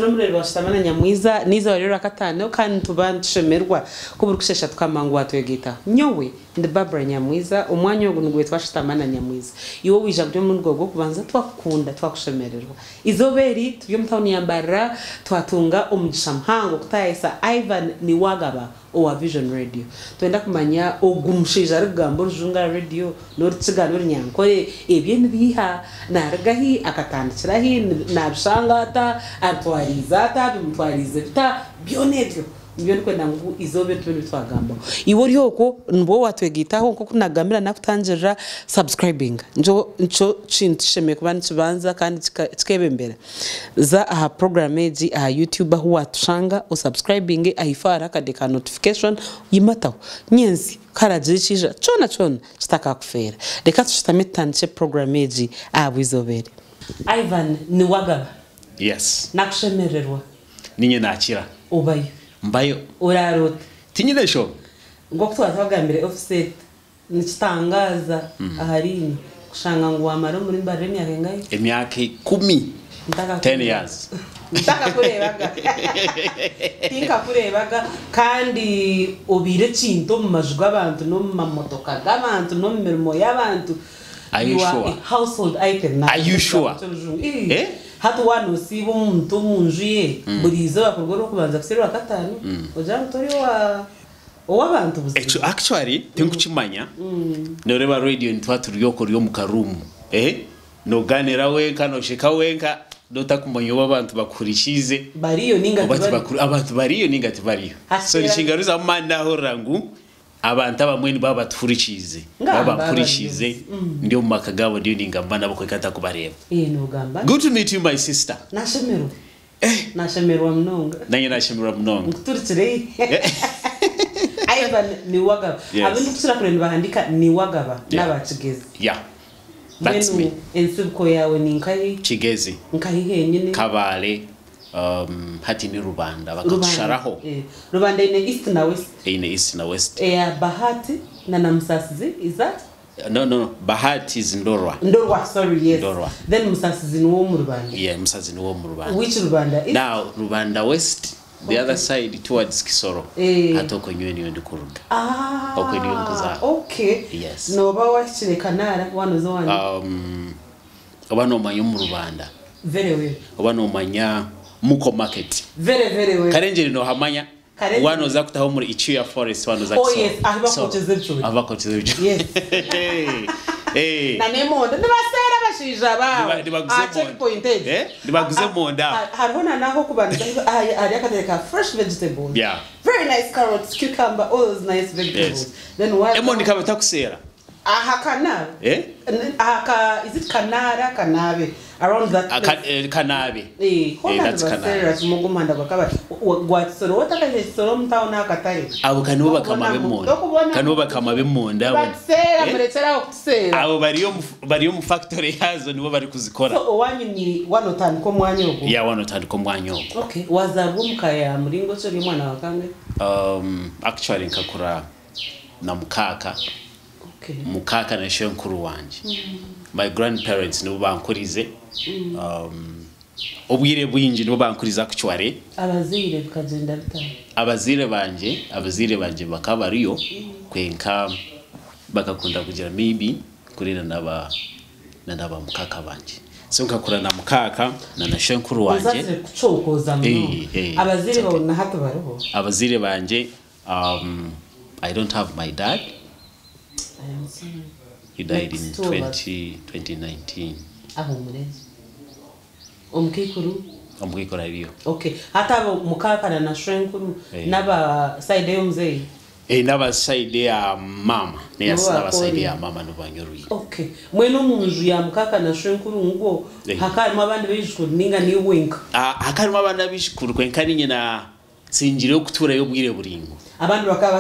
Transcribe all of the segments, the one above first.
Rumurero washitamana nyamwiza niza warero akatano kandi tubandshemerwa kubura kushesha twamangu watwegita nyowe ndi Barbara nyamwiza umwanya wo ngwe twashitamana nyamwiza iwo wija byo mu rwego kubanza twakunda twakushemererwa izoberi tubyo mutawuni yambara twatunga umugisha mhango kutayesa Ivan Niwagaba owa Vision Radio twenda kumanya ogumushija rugambo rujunga radio no rutsigano rnyankore ebyen biha naragahi akatandikirahi nabishangata atwarizata bimutwarize bita byonebyo mbyo kwenda ngo izobe tubintu twagamba iwo ryoko nbo watwegitaho nko kunagamira nakutangira subscribing nco chintisheme kubandi kibanza kandi tikebembera za aha program eji aha YouTube aho watushanga o subscribing ahifara kadeka notification yimataho nyenzi karajishija chona chitaka kufera reka tushitametanje program eji abwizobere Ivan Niwagaba. Yes. Nakushemererwa. Ninye nakira. Ubayo. Mbayo. Urarota. Tinyine sho. Ngo twatwagambire offset nikitangaza aharini kushanga ngo wamara muri mbare myaka ngayo. Emyaka 10. 10 years. Ntaka kurebaga. Tinka kurebaga kandi ubire cinto mu majwi abantu no mu mamotoka gabantu no mu mirimo y'abantu. Are you sure? A household item. Are you sure? Eh? Hatu wanu sibo muntu munjiye burizo bakorwa kubanza kuserura katanu oja mutori wa bantu buzi. Actually tinkuchimanya noreba radio ntwaturiyo ryo mu karumu no ganera wenka no shika wenka dota kumanyo abantu bakurishize bariyo ninga abantu bariyo ninga tibariyo so nishingaruza manda ho rangu abantu abamweni baba tufurikize baba purishize ndio makagabo ndio ningamba nabo kwekata kubareba no gamba. Good to meet you my sister. Nashemero nashemerwa mnonga nanye nashemerwa mnonga turitsire Ivan Niwagaba abindi kusura kureni bahandika Niwagaba n'abakigezi that's me ensubko yawe ninkai Kigezi nkai henyine Kabale hati ni Rubanda bakadusharaho Rubanda ine east na west east na west Bahati na Musasizi is that no Bahati is Ndorwa sorry yes Ndorwa. Then Musasizi ni wo mu Rubanda Musasizi ni wo mu Rubanda which Rubanda is now Rubanda west the other side towards Kisoro hatoko nyweni ndi kuruga okay niyo nkuza okay yes no ba washire kanara wano zo wano obano manyo mu Rubanda very well obano manya muko market very well karenjeri no hamanya wano za kutaho muri Ichia forest wano za Kisoro yes abakocheze yes na nemonda nibasera bashija bawo checkpoint nibaguze monda harona naho kubanza ari akateka fresh vegetables very nice carrots cucumber all those nice vegetables then what emoni kabata kusera kana is it kanabe around that kanabe that's kanabe mugumanda bakaba gwatsoro watakaje soro mtaona akatari abo kanibo bakama bemonda batsera muretera okusera abo bariyo mu factory yazo nibo bari kuzikora so wanyu ni 105 ko mwanya ogo 105 ko mwanya ogo okay wazabumka ya muringo cyo mwana wakange actually nkakura na mukaka mukaka na shenkuru wanje my grandparents nibo bankurize obwire bwinji nibo bankuriza kuchware abazire bukagenda bitano abazire banje bakaba ariyo kwenka bakakunda kugira maybe kurira naba mukaka banje so nkakura na mukaka na shenkuru wanje kucokoza abazire babona hato bariho abazire banje I don't have my dad. He died in 2019. Omukikuru abiyo. Okay. Hata mukaka na shrenkuru naba side yomzei. Naba side ya mama. Naba side ya mama no banyori. Okay. Mweno munju ya mukaka na shrenkuru ngo hakarimo abandi bishukuru ninga ni wenka. Hakarimo abandi bishukuru kwenka ninye na sinjire kutura yo bwire buringo. Abandi bakaba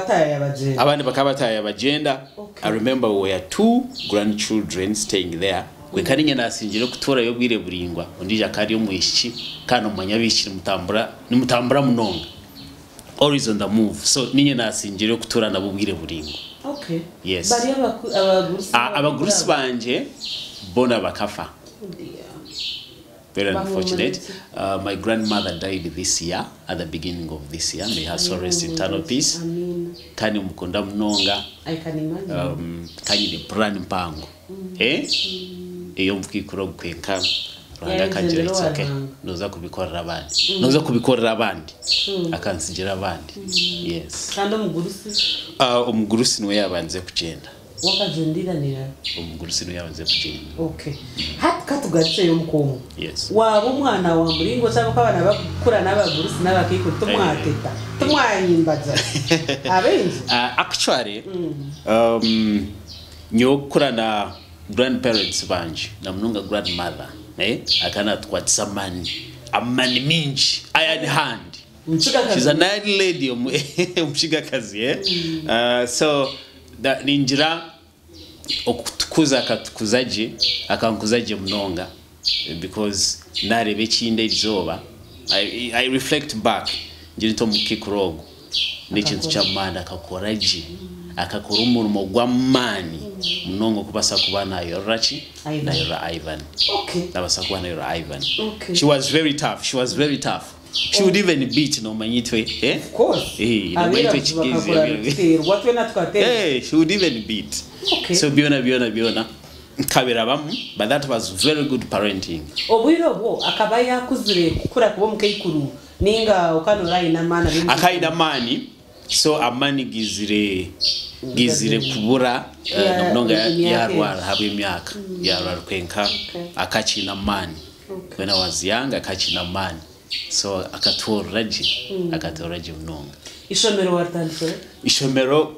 bataye abagenda. I remember we were 2 grandchildren staying there kwe kari nyina asinjire kutora yo bwire buringwa undi jakari yo muishi kana umanyabishira mutambura munonga always on the move so ninye nasinjire kutora nabo bwire buringwa. Okay. Yes. Bari abagurusi banje bona bakafa. Very unfortunate. My grandmother died this year, at the beginning of this year. May her soul rest in eternal peace. Kani mukunda mnonga. I can imagine. Kani ni brand mpango. Iyo mfukikuro kwenka. Rwanda kanjira itsoke. Noza kubikorera abandi. Noza kubikorera abandi. Akansigira abandi. Yes. Kandi umugurusi? Umugurusi niwe yabanze kugenda. Wakajendiranira umugurusi niwe yabanze kugenda. Okay. Katugatse yo mkomo. Yes. Wabo umwana wa muringo cyangwa abana bakura n'abagurusi n'abakiko tumwateta. Tumwayimbaza. Abenzi. Actually nyokura na grandparents banje na mnunga grandmother akana twatsa amani minji iron hand. She's a nice lady umshigakazi so that ninjira okutukuza akatukuzaje akankuzaje mnonga because narebe chinde izoba I reflect back njito mukikurogo n'ikintu cy'amana akakoraje akakora umurimo gw'amani mnongo kubasa kubana yorachi na yora Ivan. Okay. Nabasa kubana yora Ivan. Okay. She was very tough. She would even beat no manyitwe Of course. No manyitwe chikizi. What we not kwate. She would even beat. Okay. So biona kabira bamu, but that was very good parenting. Obwiro bo akabaya kuzire kukura kubo mukayikuru ninga ukanora inamana akaina mani so amani gizire kubura nonga yarwara habe imyaka yarwara kwenka akachina mani when I was young akachina mani so akatoraje mnonga. Ishomero wartandikira? Ishomero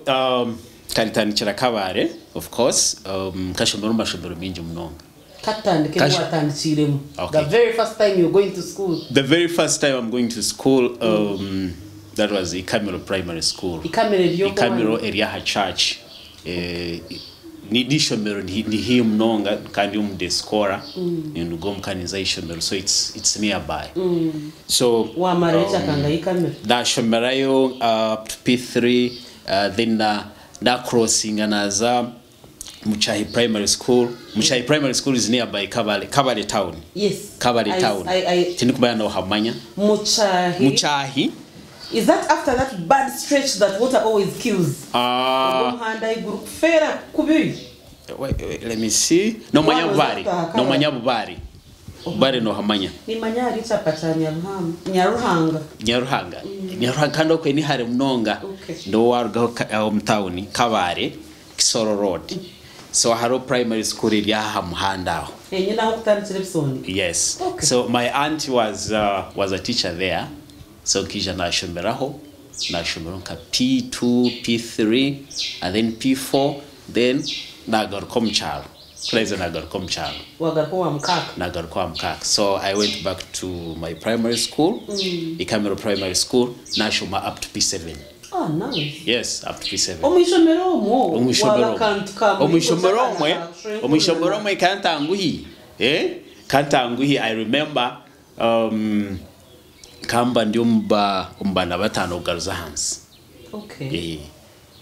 karitandikira Kabare of course kashomero mashomero mingi mnonga. Katandike watandikiremo. The very first time you're going to school? The very first time I'm going to school that was Ikamiro Primary School. Ikamiro area church. Ni shomero ni hiyo mnonga kandi umdescora ngo mkaniza ishomero so it's nearby. So wa marecha kanga Ikamiro. Da shomero yo up to P3 then na crossing anaza Muchahi Primary School. Muchahi Primary School is nearby Kabale town. Yes. Kabale town. Tinikubaya no hamanya. Muchahi. Is that after that bad stretch that water always kills? Wait, let me see. No manyabubari. Bari no hamanya. Ni manyari chapata Nyaruhanga. Nyaruhanga kando kwe ni hare mnonga. Ndo warugaho mtawuni Kabare Kisoro Road. So Haro Primary School iliaha muhandao. Yes. Okay. So my aunt was a teacher there. So kisha na shomeraho ka P2, P3 and then P4 then nagarkom chalo. Place nagarkom chalo. Nagarkom mkaka. So I went back to my primary school. Ikamiro Primary School nashoma up to P7. Oh, nice. Yes, up to P7. Omwishomeromwe kantanguhi. I remember kamba ndio mbana batano garuza hansi. Okay.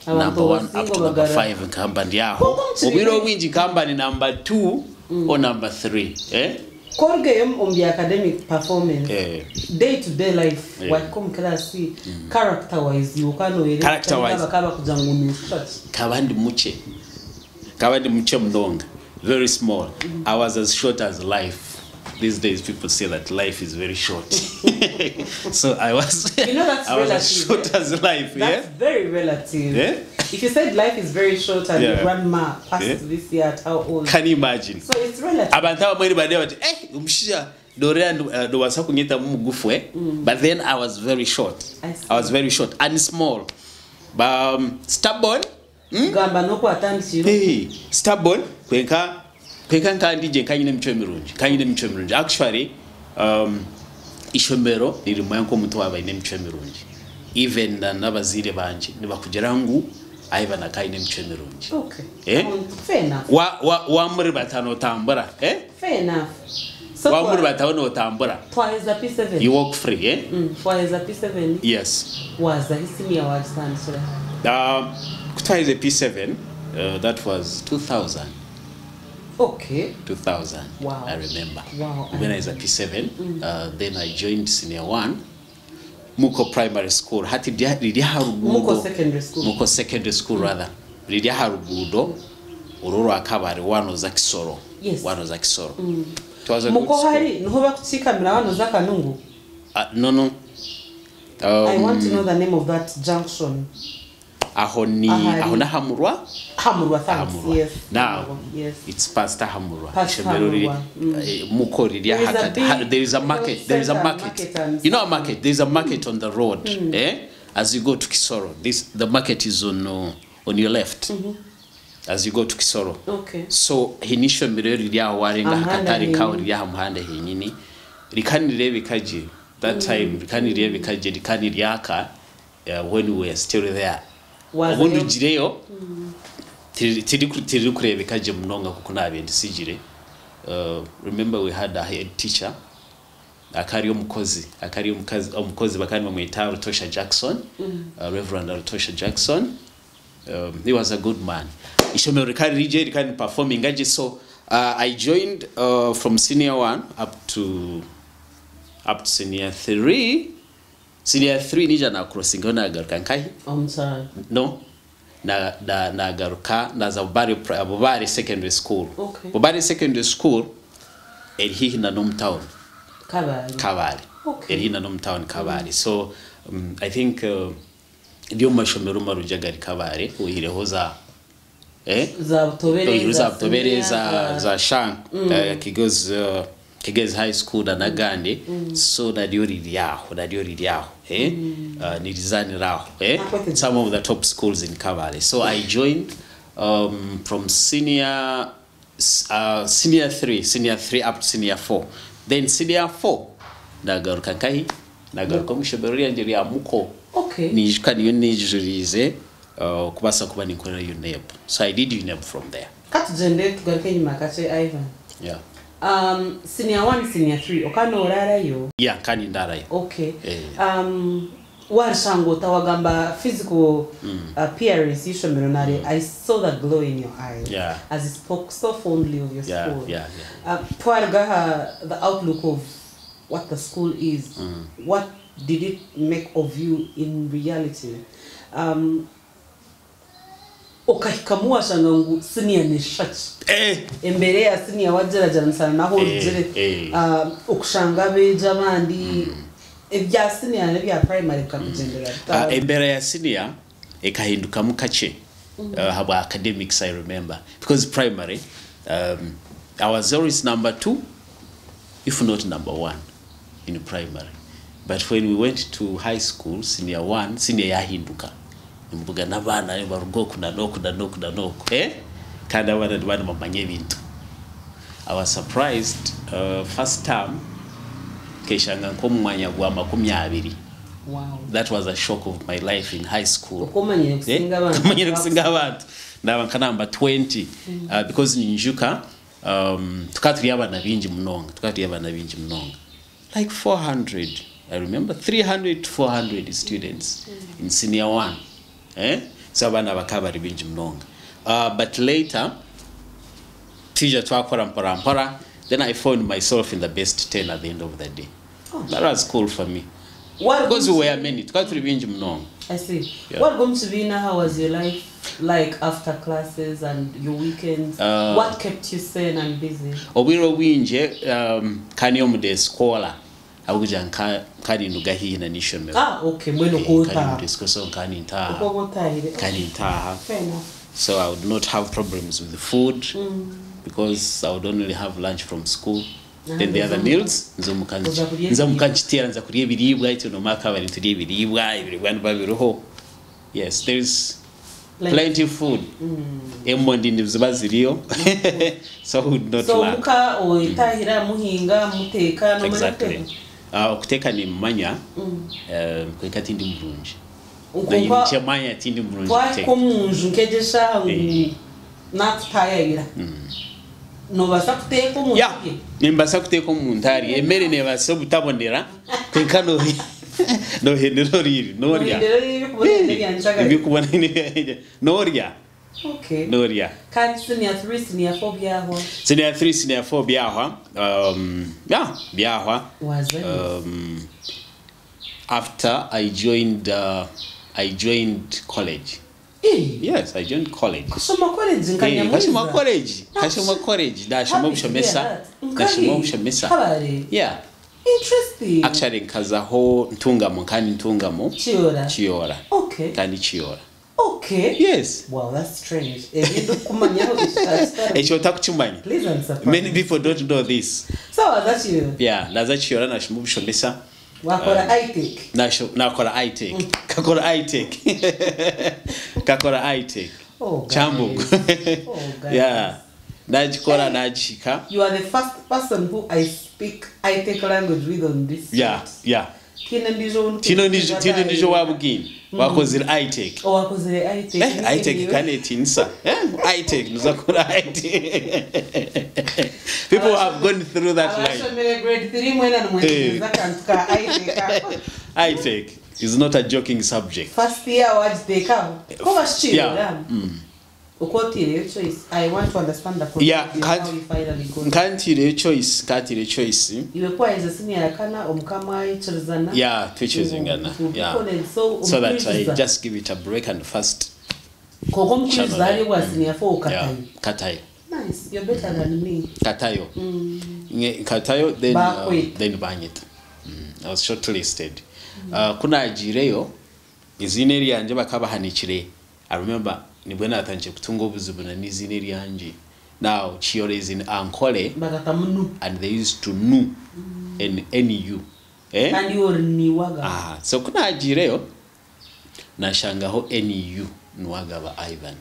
Number 1 up to number 5 kamba ndiaho. Obiro winji kamba ni number 2 or number 3. Korge on the academic performance, day to day life, what come class character wise, you can character wise. Kabandi muche mdonga, very small. I was as short as life. These days people say that life is very short. So I was that's as short as life. That's very relative. If you said life is very short and your grandma passed this year at how old? Can you imagine? So it's relative. But then I was very short. I was very short and small. But stubborn. Stubborn. Actually, ishomero nirimo yanko mutu wabaye n'imico mirungi. Even n'abazire banje nibakugira ngo aiba nakaine mchemirungi. Okay. Fair enough. Wa muri batano tambura Fair enough. So wa muri batano tambura. Twice a P7. You walk free Twice a P7. Yes. Was the senior award stand so twice a P7 that was 2000. Okay. 2000. Wow. I remember. Wow. When I was a P7, then I joined senior 1. Muko primary school. Hati lidia harugudo. Muko secondary school. Muko secondary school rather. Lidia harugudo. Ururu akabari wano za Kisoro. Yes. Wano za Kisoro. It was a Muko good school. hari nhoba kuchikamira wano za Kanungu. No. I want to know the name of that junction. Ahona Hamurwa. Hamurwa, thanks. Hamurwa. Yes. Now, yes. it's past Hamurwa. Past Hamurwa. Muko lidia hakata. There is a market. There is a market. You know a market. There is a market on the road. As you go to Kisoro, the market is on your left. As you go to Kisoro. Okay. So hinisho mirero lidia warenga hakatari kawo lidia hamuhanda hinyini. Rikani lirebi kaji. That time rikani lirebi kaji rikani liaka when we were still there. Obundu jireyo tiri kurebe kaje munonga kuko nabindi sigire. Remember we had a head teacher akari umukozi bakani bamwita Rutosha Jackson, Reverend Rutosha Jackson. He was a good man. Ishomero rikani performing aje. So I joined from senior 1 up to senior 3. Senior 3 nija na crossing na garuka nkai. I'm sorry. No. Na garuka na za Bubari secondary school. Okay. Bubari secondary school eri na Nomtown. Kabale. Okay. Eri na Nomtown Kabale. So I think ndio mashomero marujagari Kabale uhire hoza za Tobereza za Shank Kigezi High School na Nagandi. So nadiori liaho nilizani raho some of the top schools in Kabale. So I joined from senior 3 up to senior 4. Then senior 4 nagaruka nkai nagaruka mushoberia njeri ya muko. Okay. Nijuka niyo nijurize kubasa kuba nikorera UNEB. So I did UNEB from there. Katujende tugaruke nyuma kache Ivan. Yeah. Senior 1, senior 3 okano orara yo. Yeah, kani ndara yo. Okay. Warshango tawagamba physical appearance yishomero nare. I saw that glow in your eyes. Yeah. As you spoke so fondly of your school. Yeah. Twargaha the outlook of what the school is. What did it make of you in reality? Okahikamua shangangu senior ni shach. Embere ya senior wajira jansana naho jire ukushangabe jamandi ebya senior ne bya primary kakujendera. Embere ya senior ekahinduka mukache haba academics. I remember because primary I was always number 2 if not number 1 in primary, but when we went to high school senior 1 senior yahinduka mbuga nabana barugo kuna noko kandi abana bana mamanye bintu. I was surprised first time keshanga nko mwanya gwa 20. Wow, that was a shock of my life in high school. Komanye kusinga abantu ndaba kanamba 20 because ninjuka tukaturi abana bingi munonga like 400. I remember 300 to 400 students in senior 1. So abana bakabari bingi munonga. But later teacher twakora mpora, then I found myself in the best 10 at the end of the day. That was cool for me. Because we were many. Tukaturi bingi munonga. I see. Yeah. What going to be now? How was your life like after classes and your weekends? What kept you sane and busy? Obiro winje kani omude scholar. Abuja kani nugahi na nishomero. Okay. Mweno kuta. Kani discusso kani ntaha. Fair enough. So I would not have problems with the food because I would only have lunch from school. Then the other meals nzamukanchitira nza kuriye biribwa ito no maka bari turiye biribwa babiroho. Yes, there is plenty of food. Emondi ndibaziriyo. So would not lack. So muka oitahira muhinga muteka no exactly. Kuteka ni manya kwekati ndi murunji. Ukumva chemanya tindi murunji kwa kuteka komunju nkejesha natayira no basa kuteka umuntu ya nimbasa kuteka umuntu ari emere ne basa butabonera kwenkano no hendero riri norya ibi kubona ni norya okay norya kan senior 3 senior 4 byahwa senior 3 senior 4 byahwa yeah byahwa was it after I joined college. Yes, I joined college. Kashoma college nkanyamwiza. Kashoma college. Ndashoma bushomesa. Yeah. Interesting. Actually nkazaho ntungamo kandi ntungamo. Chiora. Okay. Kandi chiora. Okay. Yes. Wow, that's strange. Ebindo kumanyaho ishasta. Echo takuchumanya. Please answer. Many people don't know this. So that's you. Yeah, naza chiora nashoma bushomesa. Wakora iTech. Nakora iTech. Kakora iTech. Kakora iTech. Oh, Chambo. Oh, guys. Yeah. Najikora najika. You are the first person who I speak iTech language with on this. Yeah, yeah. Tino ndijo wabugini. Wakozira iTech. Oh, wakozira iTech. iTech kanetinsa. iTech nuzakora iTech. People have gone through that line. Grade 3 mwena numweza kantuka iTech. iTech is not a joking subject. First year wajiteka. Koma shichiro. Yeah. Ukotire choice. I want to understand the process. Yeah, how you finally got. Kantire choice. Ilikuwa iza senior yakana omkama ichirizana. Yeah, twechezingana. Yeah. So that I just give it a break and first. Koko mkuzali wa senior 4 Katayo. Yeah, Katayo. Nice. You're better than me. Katayo. Katayo then Banyet. I was shortlisted. Kuna ajireyo izine ryanje bakabahanikire. I remember nibwo natanje kutunga ubuzibuna n'izine ryanje. Now Chiora is in Ankole and they used to nu and NU. And you are Niwaga. So kuna ajireyo nashangaho NU Nwagaba Ivan.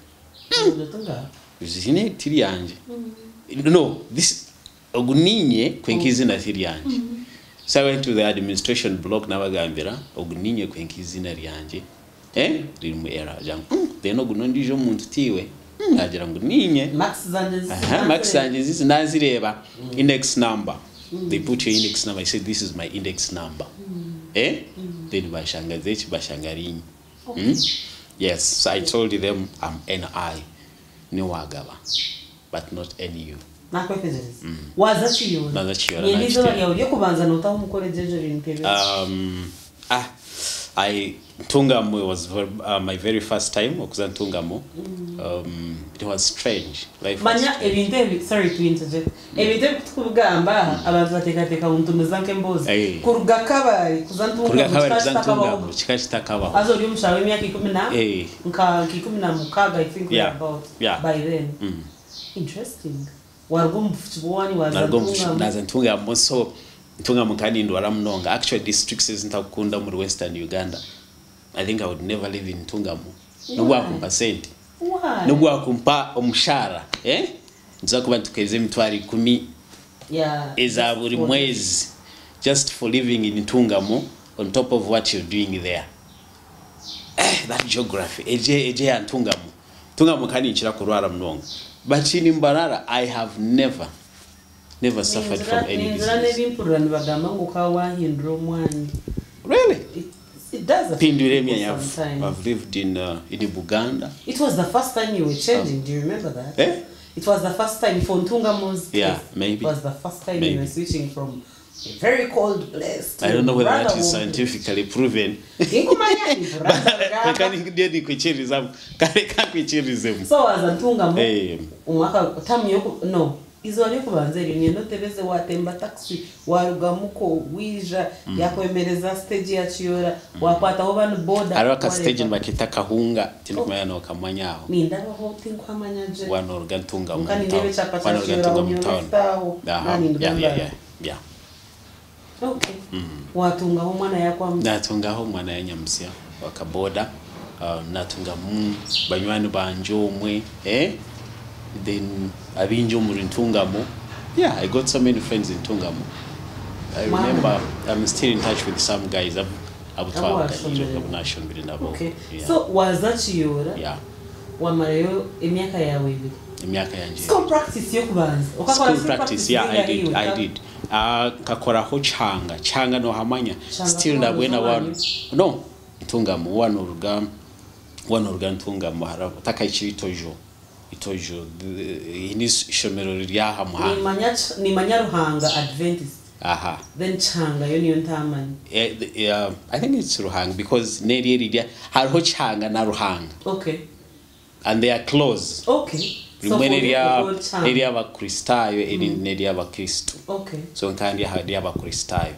Izine tiri yanje. No, this oguninye kwenkizina tiri yanje. So I went to the administration block nabagambira oguninye kwenkizina ryanje. Rimu era jang. Deno gunondijo muntu tiwe. Agira ngo ninye. Max zanjye zizi nazireba index number. They put your index number. I said this is my index number. Then bashanga zechi bashangarinyi. Yes, so I told them I'm NI. Niwagaba, but not NU. Wazachiyo. Ntungamo was my very first time okuza Ntungamo. It was strange. Manya ebintu sorry to interject. Ebintu tukugamba abantu batekateka untumuzanke mbozi. Kuruga kabari kuza Ntungamo chikashitakabaho. Azo uri mushawe imyaka 10 nka 16 I think about by then. Interesting. Naza Ntungamo so Ntungamo kandi ndwara mnonga. Actually districts zintakunda muri Western Uganda. I think I would never live in Ntungamo. Nubwa kumpa senti. Why? Nubwa kumpa omushara. Nza kuba tukeze mitwari 10. Yeah. Eza buri mwezi just for living in Ntungamo on top of what you're doing there. That geography. Eje ya Ntungamo. Ntungamo kandi nchira kurwara mnonga. But in Mbarara I have never suffered from any disease. Really? It does. I've lived in Buganda. It was the first time you were changing. Do you remember that? It was the first time for Ntungamo's. Yeah, maybe. It was the first time you were switching from a very cold place to I don't know whether that is scientifically proven. So as Ntungamo, no. Izone kubanzeri ni notebeze watemba taxi warugamuko wija yakwemereza stage ya Chiora wakwata obanu border araka stage bakita kahunga tinikumanya no kamanyaho ni ndaho tinkwamanyanje wanorga Ntungamo mukani ndebe chapa cha Chiora unyostaho nani ndugamba yeah okay watungaho mwana yakwa natungaho mwana ya Nyamsya wakaboda natunga banywani banjo umwe then abinjo muri Ntungamo. Yeah, I got so many friends in Ntungamo. I remember I'm still in touch with some guys. abo twabaganyije nashomere nabo. Okay. So wazachiyora yeah wamarayo emyaka yawe ibiri imyaka yanje school practice yo kubanza school practice yeah I did kakoraho changa no hamanya still ndabwena one no ntungamo one organ ntungamo hara takaichiri itojo ini shomero ryaha muhanga ni manyaruhanga Adventist. Aha. Then changa yo niyo ntamani. I think it's ruhanga because neri hariho changa na ruhanga. Okay. And they are close. Okay. So area abakristayo eri abakristo. Okay. So kandi hari abakristayo.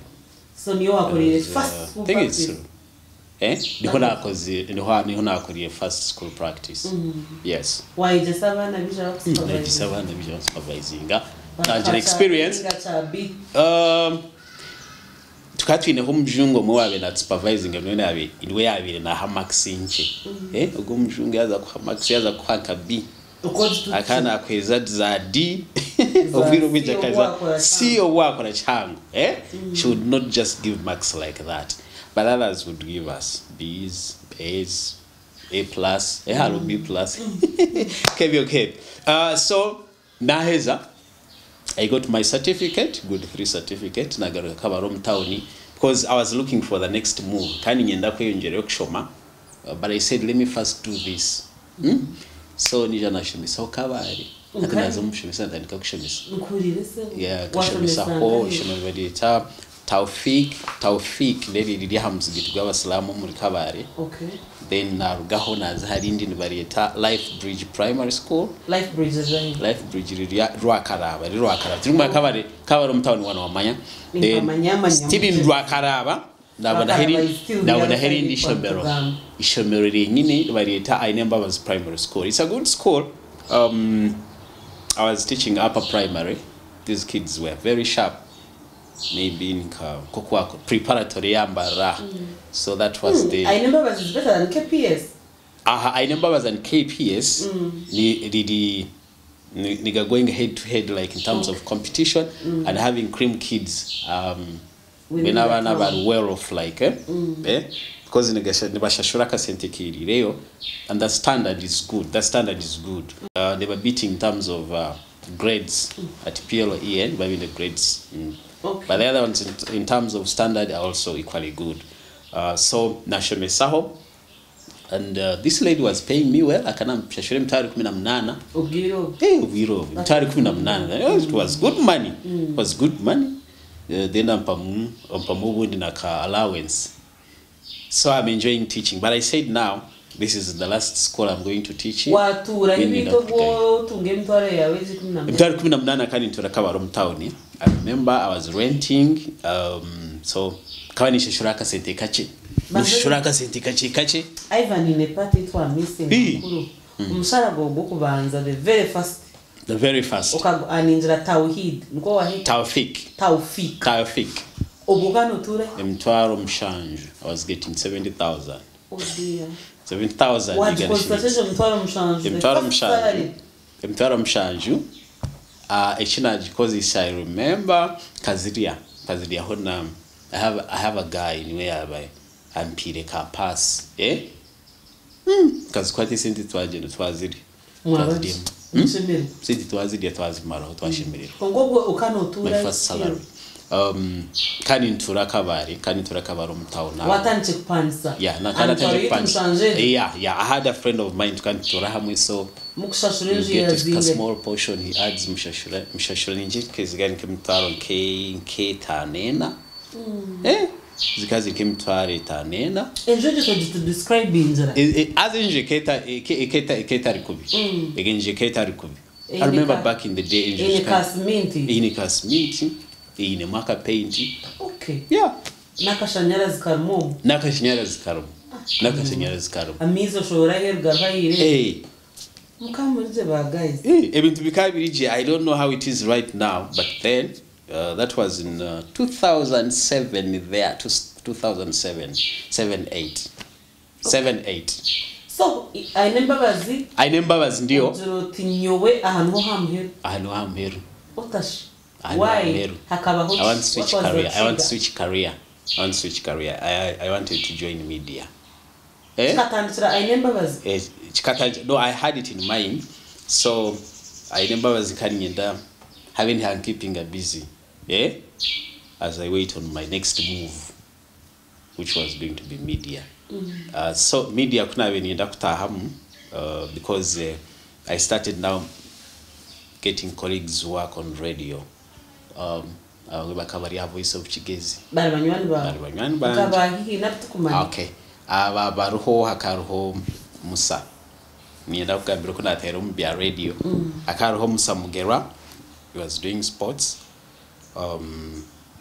So niyo wakoreye first school practice. Niho nakoriye first school practice. Yes. Why just abana bija supervising? An experience. Tukatwine ho mjungo mu wabe na supervising none yabe indwe yabire na hamax inche ubwo mjungo yaza ku hamax yaza kwaka B akana akweza za D oviro bija kaza CEO wako na chango she would not just give max like that, but others would give us B's, A's, A+, hello B+. Okay. So naheza I got my certificate, good 3 certificate, nagaruka Kabarom town because I was looking for the next move. Kandi nyenda kwiyongera kushoma, but I said let me first do this. So nija nashomisa Kabare. Akanaza mushomisa ndandika kushomisa. Nkurire se. Yeah, kushomisa ho shomero badita Taufik leli lili hamzigiti gw'abasilamu muri Kabare. Okay. Then narugaho naza hari indi bariyeta Life Bridge Primary School. Life Bridge Rwakaraba turimo Kabare umtown wana wamanya. Then still in Rwakaraba ndabona heri indi ishomero rinyine bariyeta Ainembabazi Primary School. It's a good school. I was teaching upper primary. These kids were very sharp. Maybe in preparatory yambara. So that was the Ainembabazi is better than KPS. Ainembabazi and KPS niga going head to head like in terms of competition and having cream kids when abana well off like because nibashashura ka sente kiri reo and the standard is good. They were beating in terms of grades at PLEN by the grades. Okay. But the other ones in terms of standard are also equally good. So nashomesaho and this lady was paying me well. Akana mshashure mtari 18. Ubiro. Mtari 18. It was good money. It was good money. Then ampamubu ndinaka allowance. So I'm enjoying teaching, but I said now this is the last school I'm going to teach in. Watura ibito go tunge mtware yawe 18 kandi ntura Kabarom town. I remember I was renting so kawani shashuraka sente kache. Shashuraka sente kache. Ivan in a party twa missing mukuru. Umushara go kubanza the very first. Okago aninjira Tauhid. Nko wahe Taufik. Obugano ture? Mtwaro mshanju. I was getting 70,000. Oh dear. 70,000. What concentration Mtwaro mshanju. Because I remember Kaziria hona I have a guy in where I'm pire ka pass kazikwati senti twaziri senti twazimara twashimirira ngobwo ukanotura my first salary kani ntura Kabare umtown now watanche kupansa na kana tanche kupansa I had a friend of mine tukantura hamwe so mukushashurije yazinge a small portion he adds mshashura ninje kezigani kemtaro k tanena zikazi kemtware tanena enjoy to describe injira as keta rikubi egenje keta rikubi I remember back in the day in Kasminti in maka paint. Okay. Yeah. Nakashanyara zikarumo. Amizo shora hergahire. Mukamurije ba guys. Ebintu bikabirije. I don't know how it is right now, but then that was in 2007 there to 2007 7-8. So Ainembabazi ndio. Tinyowe ahantu hamheru. Otash. Why? I want to switch career. I want to switch career. I wanted to join media. Eh? Chikatandikira aine mbabazi. No, I had it in mind. So I remember was having her keeping her busy. Yeah? As I wait on my next move, which was going to be media. So media kuna venienda kutahamu because I started now getting colleagues who work on radio. Bakabari Voice of Chigezi. Bali banywani ba. Kabahi natukumanya. Okay. Baruho hakaruho Musa. Nienda kugambira kuna atero mbya radio. Akaruho Musa Mugera. He was doing sports.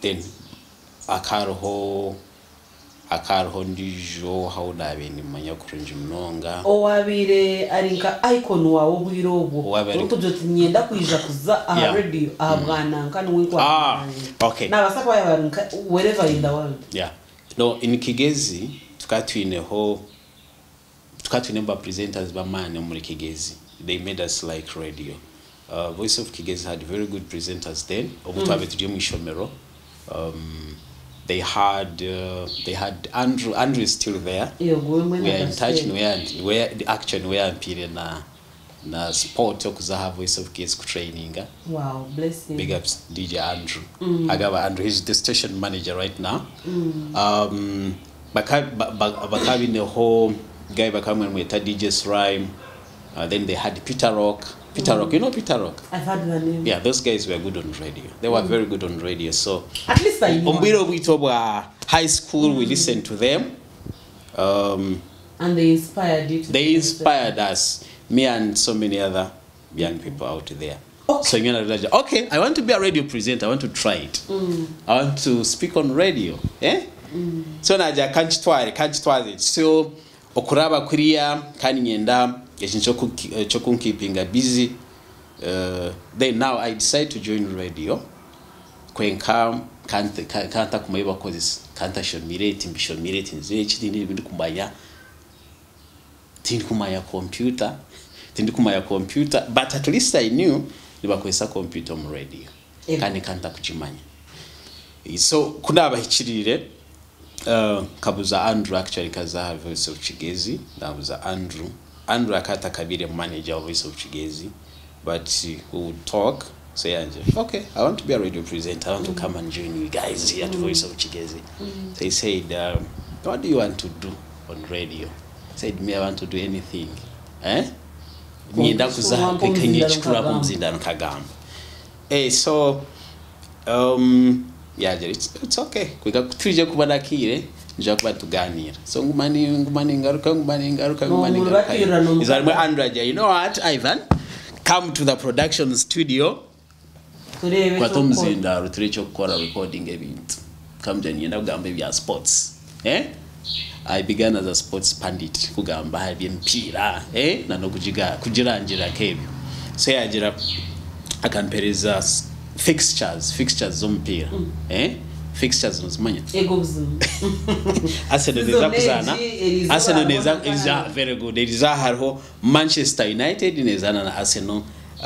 Then akaruho ndijo hauna beni manya kurunji mnonga. Owabire arinka icon wawo bwirobo. Ukujoti nyenda kuija kuza radio abwana nkani wikwa. Okay. Na basakwa yabarinka wherever in the world. Yeah. No, in Kigezi tukatwine mba presenters bamane muri Kigezi. They made us like radio. Voice of Kigezi had very good presenters then. Obutwabe tudiyo mwishomero. They had Andrew. Andrew is still there. We are in touch. We are period na sport okuzaha Voice of Kigezi training. Wow, bless him. Big ups DJ Andrew. Agaba Andrew, he's the station manager right now. Bakabi the whole guy bakamwe mweta DJ Srime. Then they had Peter Rock. Peter Rock, you know Peter Rock? I've heard the name. Yeah, those guys were good on radio. They were very good on radio. So at least I know. High school, we listened to them. And they inspired you. They inspired us, me and so many other young people out there. Okay. So okay, I want to be a radio presenter. I want to try it. I want to speak on radio. Eh? So naja can't try it. So okuraba kuriya kandi ngenda chokun keeping busy. Then now I decide to join radio. Kwenka kanta kumaiba causes kanta shomirate nze chitindi bintu kumanya tindi kumanya computer but at least I knew nibakwesa computer on radio kandi kanta kuchimanya. So kuna abahichirire kabuza Andrew actually kaza Voice of Chigezi. Nabuza Andrew akata kabire manager of Voice of Chigezi, but we would talk, say okay, I want to be a radio presenter, I want to come and join you guys here at Voice of Chigezi. So he said, what do you want to do on radio? I said, me, I want to do anything. Nienda kuza pekenye chikura kumzindano kagamba. So yeah, it's okay. Kwika tuje kubana kire nja kuba tuganira. So ngumani ngaruka. Is that Andrew? You know what, Ivan? Come to the production studio. Kwa tumzinda rutrecho kukora recording ebintu. Kamja nienda kugamba bya sports. I began as a sports pandit kugamba byempira, na no kujirangira kebyo. So yagira akampereza fixtures zompira. Fixtures nozimanya. Arsenal neza kuzana. Arsenal neza very good. Neza hariho Manchester United nezana na Arsenal,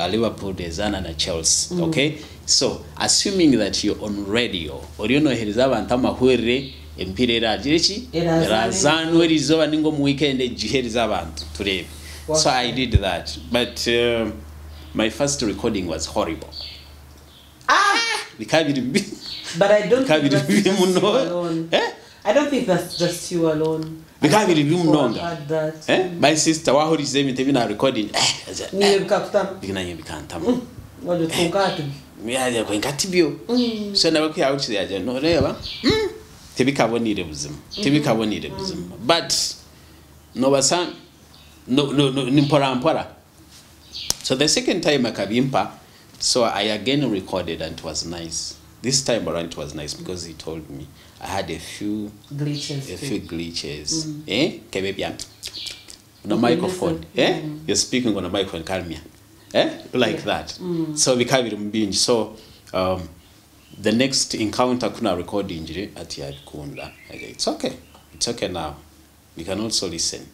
Liverpool nezana na Chelsea. Okay? So, assuming that you're on radio, or you know heriza abantu amahwere empira eragirechi erazanwe rizoba ningo mu weekend ejiheriza abantu turebe. So I did that. But my first recording was horrible. But I don't think that's just you alone. I don't think that's just you alone. My sister wahurize emite bina recording. Niye bikakutama. Bikantama. Wado tungatu. Miyaje kwenkatibyo. So nawe kuyawukize yaje no reba. Tebikabonire buzima. But no basan no nimpora. So the second time akabimpa, so I again recorded and it was nice. This time around it was nice because he told me I had a few glitches. Kebebian. On a microphone. You're speaking on a microphone, Kalmia. Like that. So we can't binge. So the next encounter kuna record injury at Yakunda. It's okay. It's okay now. We can also listen.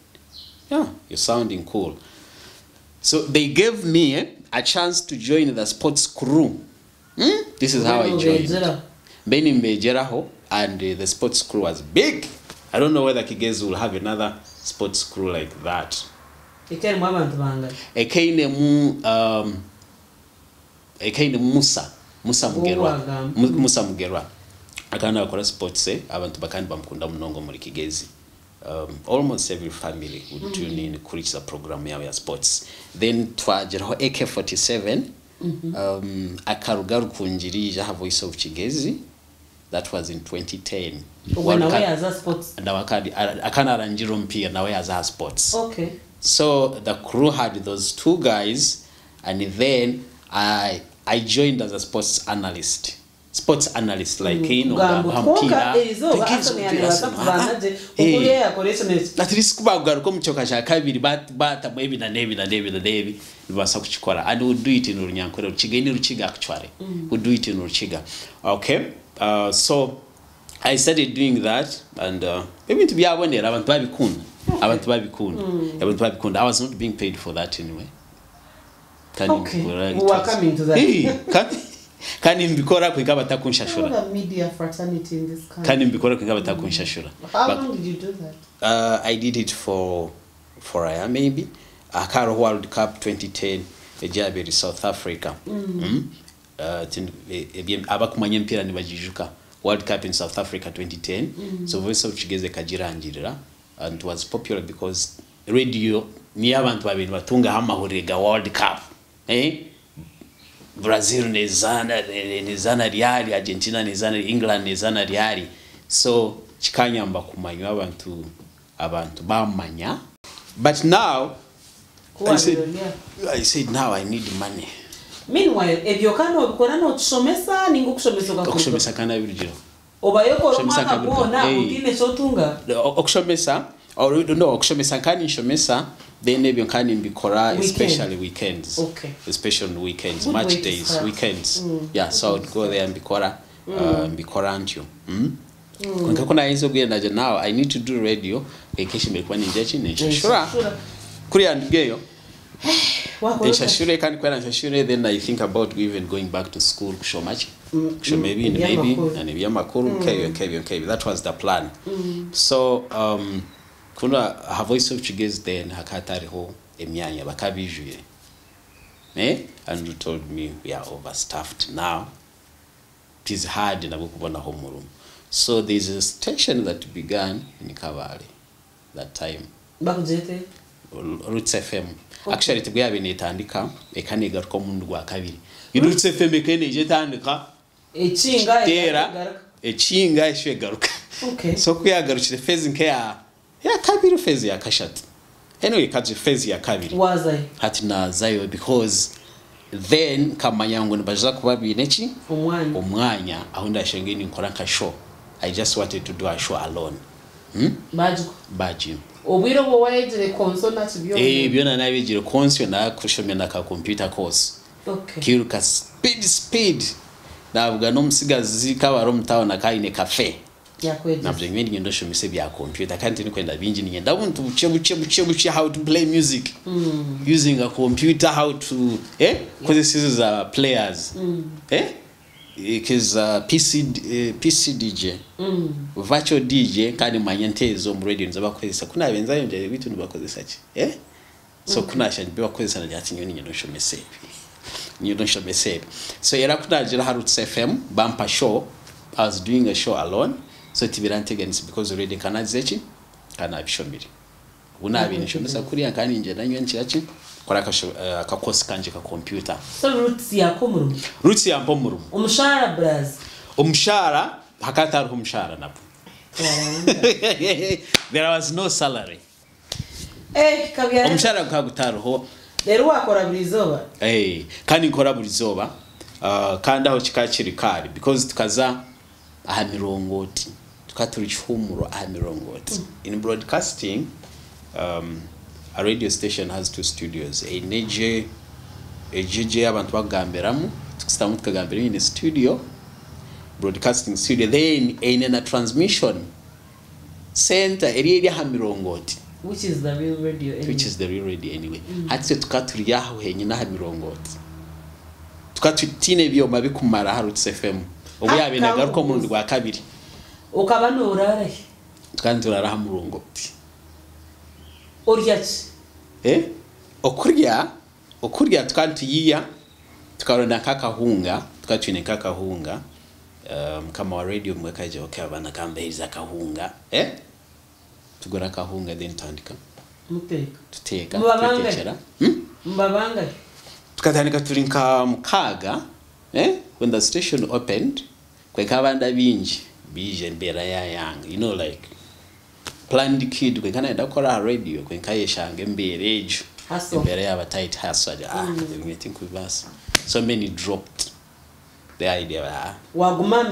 Yeah, you're sounding cool. So they gave me a chance to join the sports crew. This is how I joined. Beni mbejeraho and the sports crew was big. I don't know whether Kigezi will have another sports crew like that. Ekeri mwabantu banga. Ekaine Musa Mugerwa. Akana akora sports abantu bakandi bamukunda munongo muri Kigezi. Almost every family would tune in kuri the program ya sports. Then twageraho AK47 akarugaru kunjirija ha Voice of Kigezi. That was in 2010. When away as a sports. And akana ranjiro mpia nawe as a sports. Okay. So the crew had those two guys, and then I joined as a sports analyst. Sports analyst, like mpira. At least kubagaruko muchoka cha kabiri bata maybe na nevi basa kuchikora, and we do it in Runyankore Ruchiga Ruchiga actually. We do it in Ruchiga. Okay. So I started doing that, and maybe to be aware abantu babikunda. I was not being paid for that anyway. Okay. We are coming to that. Kani mbikora kwikaba takunshashura. Media fraternity in this country. Kani mbikora kwikaba takunshashura. How long did you do that? I did it for a year maybe. Akaro World Cup 2010 ejabe South Africa. Abakumanya mpira ni bajijuka. World Cup in South Africa 2010. So Voice of Kigezi kajirangirira, and it was popular because radio ni abantu babiri batunga hamahurega World Cup. Brazil nezana Real, Argentina nezana, England nezana Real. So chikanyamba kumanywa abantu bamanya. But now I said now I need money. Meanwhile, if you can't ukora no kushomesa ningo kushomesa kwa kushomesa kana biryo. Obayoko romaka bona utine sotunga. Okushomesa or no okushomesa kani shomesa then ebyo kani mbikora especially weekends. Okay. Especially on weekends, good match days, weekends. Yeah, so I would go there and mbikora ntyo. Kuna hizo genda je now I need to do radio kekeshi melikuwa ninjechi nishashura. Kuri andigeyo. Then I think about even going back to school kushomachi. Maybe Makuru, KV. That was the plan. So kuna Voice of Kigezi then hakatariho emyanya bakabijuje. And you told me we are overstaffed now. It is hard na kubona home room. So there's a station that began in Kabale that time. Bakujete Roots FM. Actually tibwe binetandika ekaniga ko mundu gwa kabiri. Roots FM ekeneje tandika echinga ishwe garuka. Okay. So kuyagarukire phase nke ya kabiri, phase ya kashatu. Anyway kaje phase ya kabiri. Wazai. Hati na zayo because then kamanya ngo nibaza kuba binechi umwanya aho ndashengeni nkora ka show. I just wanted to do a show alone. Baji. Obiro bo wayegere console na tibyo. Byona nabigire console na kushomena ka computer course. Okay. Kiruka speed. Navuga no musigazi kabaro mutaona kaine cafe. Yakwezi. Nabyo ngende ngendo shomise bya computer kandi ni kwenda binji ngenda ubuntu buche how to play music. Using a computer, how to because this is players. Because PC DJ, virtual DJ kandi manyantezo mu radio nzabakozesa kuna benzayo nje bitu nibakozesa ki so kuna shanje bakozesa na yati nyoni nyino shomese so era kunagira Roots FM bumper show. I was doing a show alone, so tibirante against because already kana zechi kana bishomiri unabi nishomesa kuri yakani nje nanyo nchirachi kora ka course kanje ka computer. So Roots ya komuru. Roots ya pomuru. Umushara braz. Umushara hakataru umushara napo. There was no salary. Kabyara. Umushara ukagutaruho. Rero wakora burizoba. Kandi nkora burizoba. Kandi aho kikakiri kari because tukaza aha mirongoti. Tukaturi chumuro aha mirongoti. In broadcasting a radio station has two studios. A JJ abantu bagamberamu tukisitamu tukagambera in a studio, broadcasting studio, then in a transmission center area hamirongoti, which is the real radio anyway. Hatse tukaturi yaho henye na hamirongoti tukatutine byo mabikumara Roots FM ubu yabinaga ruko mu rwa kabiri ukaba nurare kandi turara hamurongoti urya okurya twantuyiya tukarona kakahunga tukatwine kakahunga kama wa radio mwekaje okabana kambeza kahunga tugora kahunga then tandika tuteka tutekera mbabanga tukatandika turinka mukaga when the station opened kwekabanda binji bije mbera ya yanga you know like planned kid kwekana ndakora radio kwenkayeshanga emberejo mbere yaba tight hustle we think we was so many dropped the idea waguma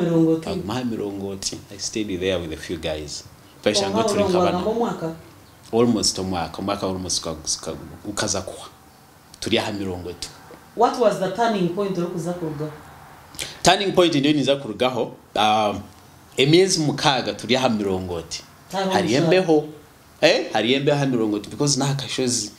mirongoti I stayed there with a few guys pesha ngo turi kabana almost mwaka almost ukaza kwa turi ha mirongoti. What was the turning point okuza kuruga? Turning point ndio niza kurugaho emyezi mukaga turi ha mirongoti hariyembeho hariyembeho ha mirongoti because nakashozi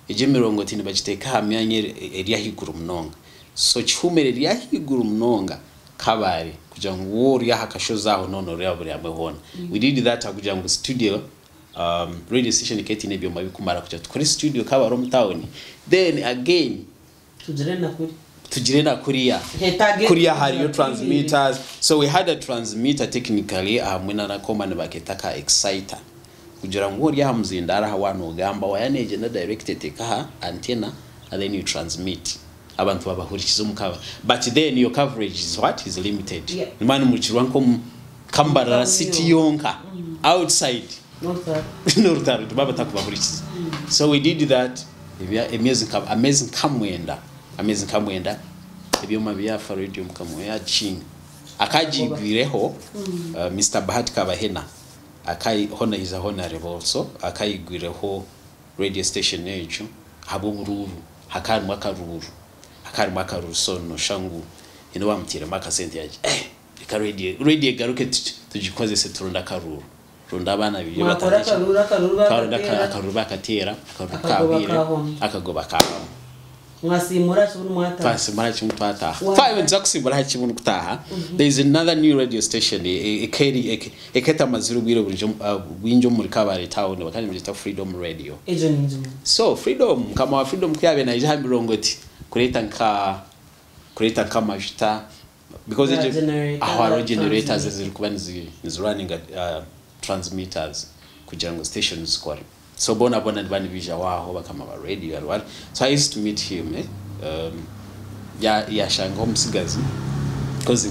eje mirongoti nibagiteka hamyanye eriya higuru munonga so chumere eriya higuru munonga kabari kugira ngo wori hakashoza aho none uri aburi amehona we did that kugira ngo studio radio station iketi nebyo mabikumara kugira tukore studio kabaro mu town then again tujirena kuriya hariyo transmitters so we had a transmitter technically mwina na koma nibaketaka exciter kugira ngo uri hamuzindara hawano gamba wayaneje na directed ka antenna and then you transmit abantu babahurikiza umukaba but then your coverage is what is limited imana mukirwa nko Kambarara city yonka outside northern baba takubahurikiza so we did that amazing kamwenda ebyoma bya radio mukamwe chinga akajigwireho Mr. Bahati Kabahena akai hona is a honorable also akaigwireho radio station yejo habo bururu hakari makaruru sono shangu ino bamutira maka sente yaje eka radio garuke tujikoze se turunda karuru runda abana biye batandika karuru bakatera akagoba kaho mwasimura cy'umuntu mwata fasimura cy'umuntu twata five nzakusimbura hakibunu kutaha there is another new radio station eketa mazuru bwiro bwinjo muri kabare town bakani mjita Freedom Radio so Freedom kama Freedom kyabe na ija mirongoti kuleta nka majita because our generators zilikuwa is running transmitters kugira ngo stations score so bona ndibani bija waho bakama ba radio alwali so I used to meet him ya shanga umusigazi because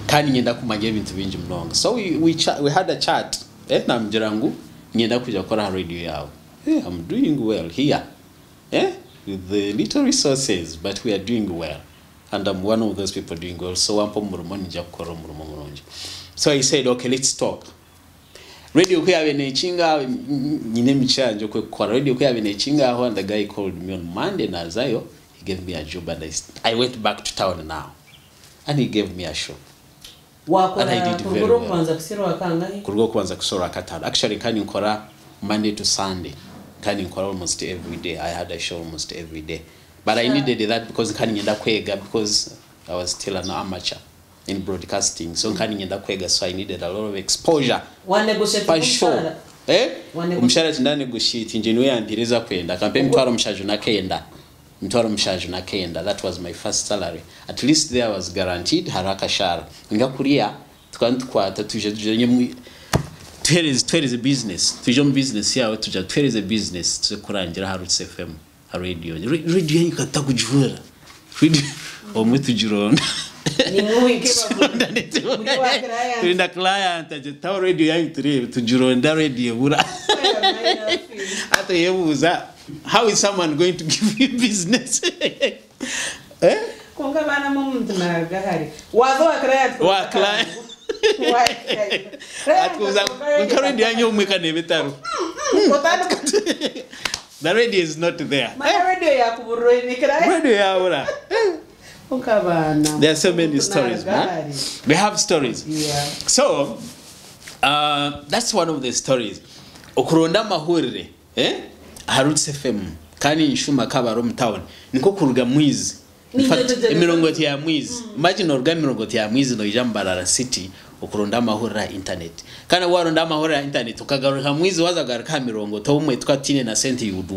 kani nyenda kumanya ibintu binji mnonga so we had a chat na mjirangu nyenda kuja kora radio yao I'm doing well here with the little resources but we are doing well and I'm one of those people doing well so ampo murumo nja kukora murumo mulonje so I said okay let's talk radio kuyabe nechinga nyine michanjo kwa radio kuyabe nechinga aho and the guy called me on Monday na zayo he gave me a job and I went back to town now and he gave me a show and I did very well kurugo kwanza kusora katano actually kani nkora Monday to Sunday kani nkora almost every day I had a show almost every day but I needed that because kani nyenda kwega because I was still an amateur in broadcasting so kani nyenda kwega so I needed a lot of exposure for sure umshara tindane gushiti njeniwe yandireza kwenda kampe mtwaro mshaju na kenda that was my first salary at least there was guaranteed haraka shara ngakuria tukantukwata tuje twereze business tuje mu business yawe tuja twereze business tuje kurangira Harutse FM radio yikata kujura radio omwe tujironda ni muwike bavuga client aje taw radio yangu tujironda radio bura ata yebuza how is someone going to give you business konga bana mumuntu nagahari wazo wa client atuza radio yangu umekane betaro the radio is not there radio yakuburo ni client radio yaura there are so many stories man we have stories so that's one of the stories okuronda mahurire Harutse FM kani nshuma kabaro mu town niko kuruga mwizi in fact emirongoti ya mwizi imagine oruga emirongoti ya mwizi no ijambarara city ukuronda amahoro ya internet kana waronda amahoro ya internet ukagaruka mwizi wazagaruka mirongo tomwe twatine na senti you would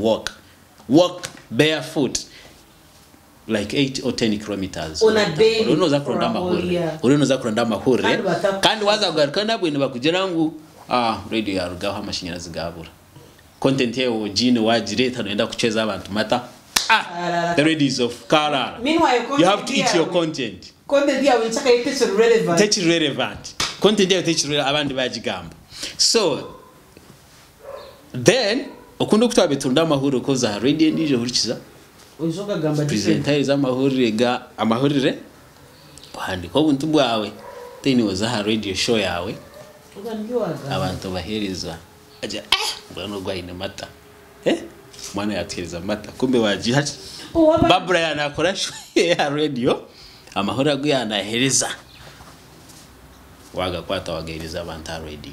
walk barefoot like 8 or 10 kilometers on a day unoza kuronda amahoro kandi wazagaruka nabwene bakugera ngo radio ya rugaho amashanyarazi gabura content yao jine wajireta noenda kucheza abantu mata the radio is of color. You have to eat your content. Content ya wenchaka itecho relevant. Teach relevant. Content ya teach relevant abandi bagigamba. So then okundo kutwa betunda amahoro koza radio ndije hurikiza. Ujoga gamba presenter za amahorire bandi ko buntu bwawe teni waza radio show yawe. Ugangiwaga. Abantu bahereza aja bwana gwaine mata. Mwana yatereza mata kumbe wajihaje babura yanakora ya radio amahoro aguyanahereza waga kwata wagahereza abantu radio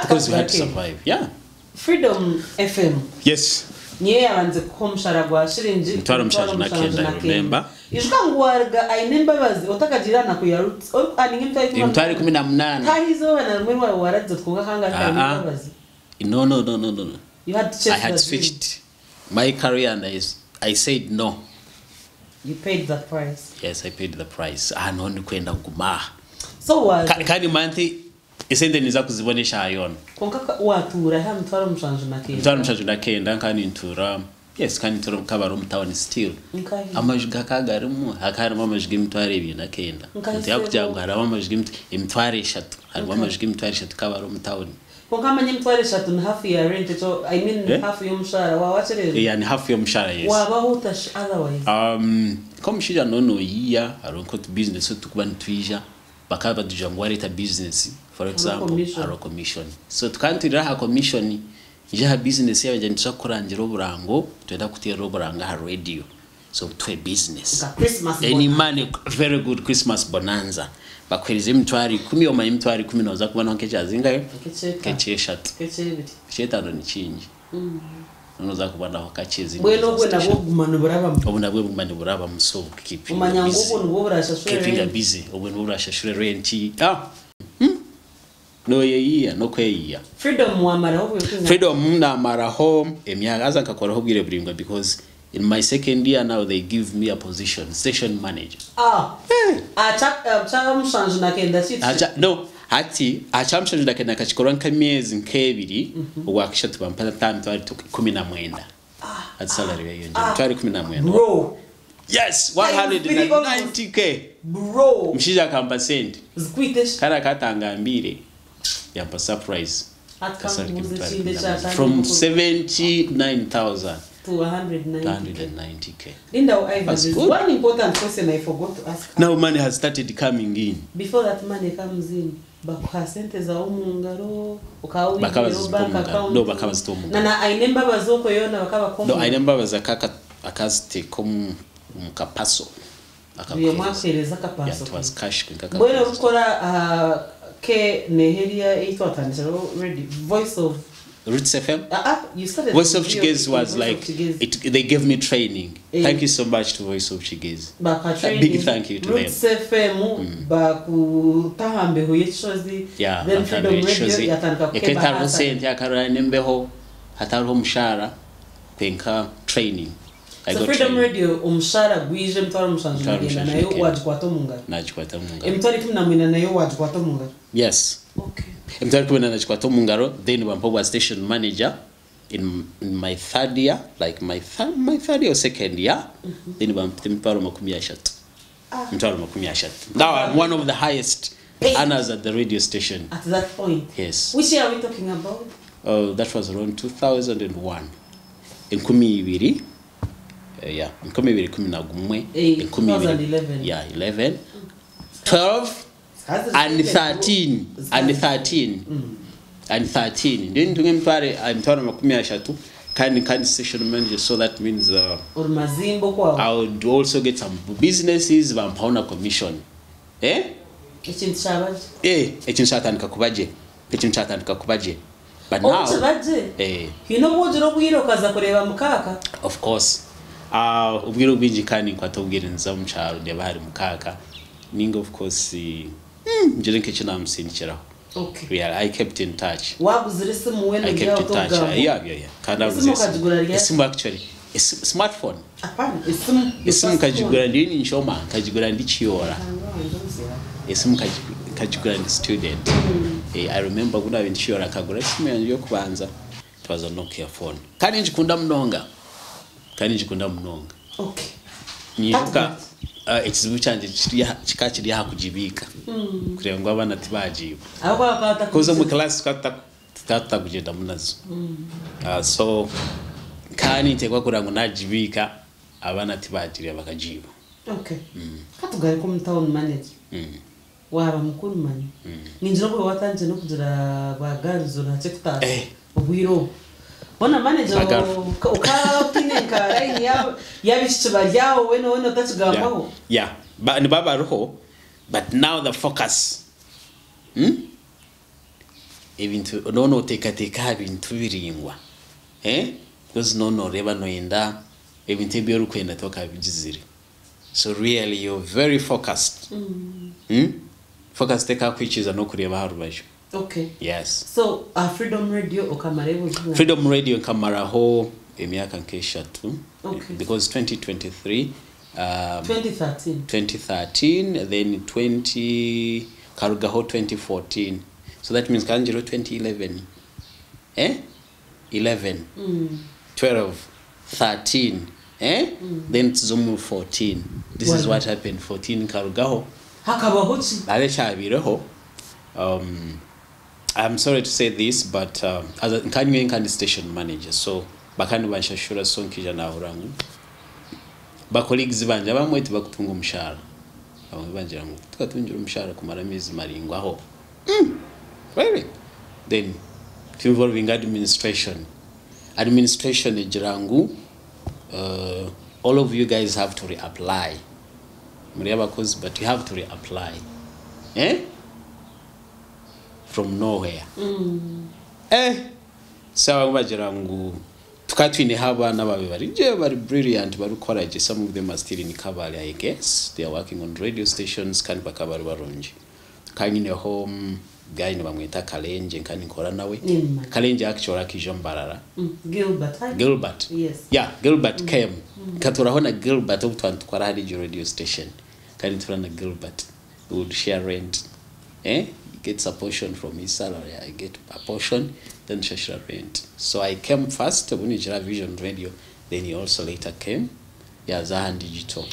because we had to survive. Yeah, Freedom FM. Yes, niye yabanze kukomshara gwa shiringi mtwaro mshaje nakenda remember ishukangwarga ainembabazi otakagirana ku ya roots aninge mtwari 18 kahizo bana rumwe waradzo twuga hanga ainembabazi. No. You had to I had switched my career and I said no. You paid the price. Yes, I paid the price. Noni kwenda nguma. So was kandi manthi isende niza kuzibonesha ayona. Konkaka watura ha mtwaro mshanje nakenda kandi ntura. Yes, kandi ntura kabaro mtawani still. Amajuga kagarimu hakari amajuga mtware ibyo nakenda. Ntiyakujango hari amajuga mtware 3. Hari amajuga mtware 3 kabaro mtawani. Kama nye mtware 3 na half ya rent so I mean half ya mshahara wawachereza. Yeah, ni half ya mshahara, yes. Wabahuta otherwise. Comme shija nono yiya aronko business so tukubani twija bakaba dujangwareta business for example aro commission. So tukantirira ha commission ya business ya bajya kurangira oburango twenda kutera oburanga ha radio. So twe business. Christmas. Any money very good Christmas bonanza. Bakwirize mtwari 10 oma mtwari 10 noza kubana nkechazinga kecheshatu shetano ni chinji noza kubana wakachezi bweno bwe nabo gumano buraba obunabwe bumane buraba muso kipi umanyanguko ngo burashashure keeping busy obweno burashashure renti no yeya no kweya freedom wamara ho freedom na mara home emyaga aza kakora ho bwire buringwa because in my second year now they give me a position station manager. Acha mshanje nakenda sitsi. Acha mshanje nakenda kachikora nk'amezi nk'ebiri ubwakisha tubampata time twari 19. At salary yayo twari 19. Bro. Yes, 190k. Bro. Mshija kamba send. Zikwitesh. Kana katangambire yampa surprise. From 79,000 to 190k. Linda, one important question I forgot to ask. Now money has started coming in. Before that money comes in, bakasente za umungaro, ukawi bank account. No, bakabazitomu. Na ainemba bazoko yona bakaba kombo. No, ainemba bazakaka akazite komu mukapaso. Akapereza kapaso. Yeah, it was cash kaka. Bwela ukora ke neheria itwatanira ready voice of Roots FM. You started Voice of Chigez was like they gave me training. Thank you so much to Voice of Chigez. A big thank you to them. Roots FM bakutahambe hoyeshozi. Yeah, then Freedom Radio yatanka kukeba hata. Eketa sente yakara nembeho hataro mshara kwenka training. So Freedom Radio umshara gwije mtwaro mshanje ngenda nayo wajikwato mungara. Najikwato mungara. Mtwari 14 nayo wajikwato mungara. Yes. Okay. Mtwari 14 najikwato mungaro then wampowa station manager in my third year, like my third year or second year. Then mtwaro 13. Mtwaro 13. Now I'm one of the highest earners at the radio station. At that point. Yes. Which year are we talking about? Oh, that was around 2001. In Kumi yeah, in Kumi 2011. Yeah, 11, 12, and 13. And 13. Then to him, I'm talking about Kumiashatu, kind station manager, so that means I would also get some businesses, Vampona commission. Echin Shatan Kakubaje. But now, you know what you're mukaka? Of course. Ubwiro bwinjikani kwa tubwire nza mcharo de bari mukaka. Ningo of course njye nke kinamusinikiraho. Okay. Yeah, I kept in touch. Waguzire isimu we I kept in touch. Yeah. Kandi Isimu kajigura rya? Isimu actually. Smartphone. Apana, Isimu kajigura ndi nshoma, kajigura ndi chiyora. Isimu kajigura ndi student. I remember kuna bintu chiyora kagura isimu yanjye yo kubanza. It was a Nokia phone. Kandi njikunda mnonga. Okay. Nibuka ekizibu cyanje kikakiri hakujibika. Kugira ngo abana tibajiba. Abo bakata Kuza mu class kata kugenda munazo. So kandi ntekwa kugira ngo najibika abana tibajira bakajiba. Okay. Katugare ko town manager. Waba mukuru mani. Ninjira ko watanje no kugira baganzo na chekta. Ubwiro. Bona manager ukatinenka line ya bishitba yawo weno tachigambaho. Yeah. But ni baba roho, but now the focus. Ibintu nono teka ibintu biringwa. Because nono reba noenda ibintu byo kwenda toka bijizire. So really you're very focused. Focus teka kwichiza no kureba harubajo. Okay. Yes. So Freedom Radio okamareho zina. Freedom Radio kamaraho emyaka nkesha tu. Okay. Because 2023 2013 then Karugaho 2014. So that means Kanjiro 2011. 11. 12, 13. Then Zumu 14. This is what happened. 14 Karugaho. Hakabahochi. Aleshabireho. I'm sorry to say this, but as a Kanye station manager, so bakani banshashura sonkija na urangu. Ba colleagues banje bamwete bakutunga umushara. Abo banjira ngo tukatunjira umushara kumara mizi maringwa ho. Really? Then involving administration. Administration ejirangu all of you guys have to reapply. Muriaba cause but you have to reapply. From nowhere. Sawa bajirangu tukatwine haba nababe bari brilliant bari courage. Some of them are still in Kabale, I guess. They are working on radio stations kandi bakabari baronje. Kanyine home guy nibamwita Kalenje kandi nkora nawe. Kalenje actually akijombarara. Gilbert. Yes. Yeah, Gilbert came. Katurahona Gilbert ubutwantwara hari radio station. Kandi turana Gilbert. We would share rent. He gets a portion from his salary. I get a portion, then share rent. So I came first when you have Vision Radio. Then he also later came. Yeah, Zahan Digital.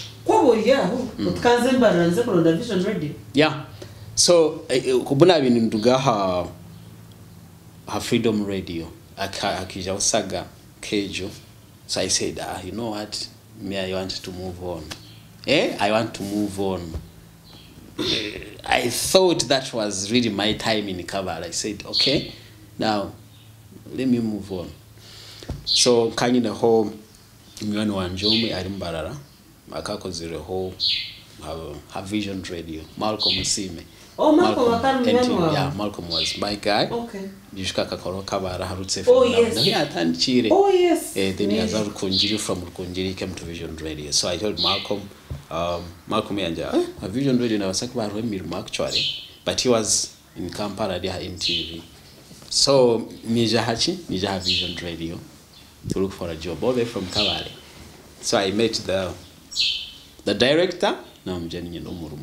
Vision Radio. Yeah. So kubuna binduga ha Freedom Radio. Akija usaga kejo. So I said, you know what? Me, I want to move on. I want to move on. I thought that was really my time in Kabale. I said, okay, now let me move on. So kanye the whole Mwani Wanjome Arimbarara, Makakozire whole have Vision Radio, Malcolm Sime. Oh, Malcolm yeah, Malcolm was my guy. Okay. Jishkaka Koro Kabara Harutse. Oh yes. Oh yes. Then he has Kunjiri from Kunjiri came to Vision Radio. So I told Malcolm Malcolm Yanja, a Vision Radio na wasakwa Rwemiru actually, but he was in Kampala there in TV. So Nija Vision Radio to look for a job all the way from Kabale. So I met the director. Now I'm Jenny Nomurum.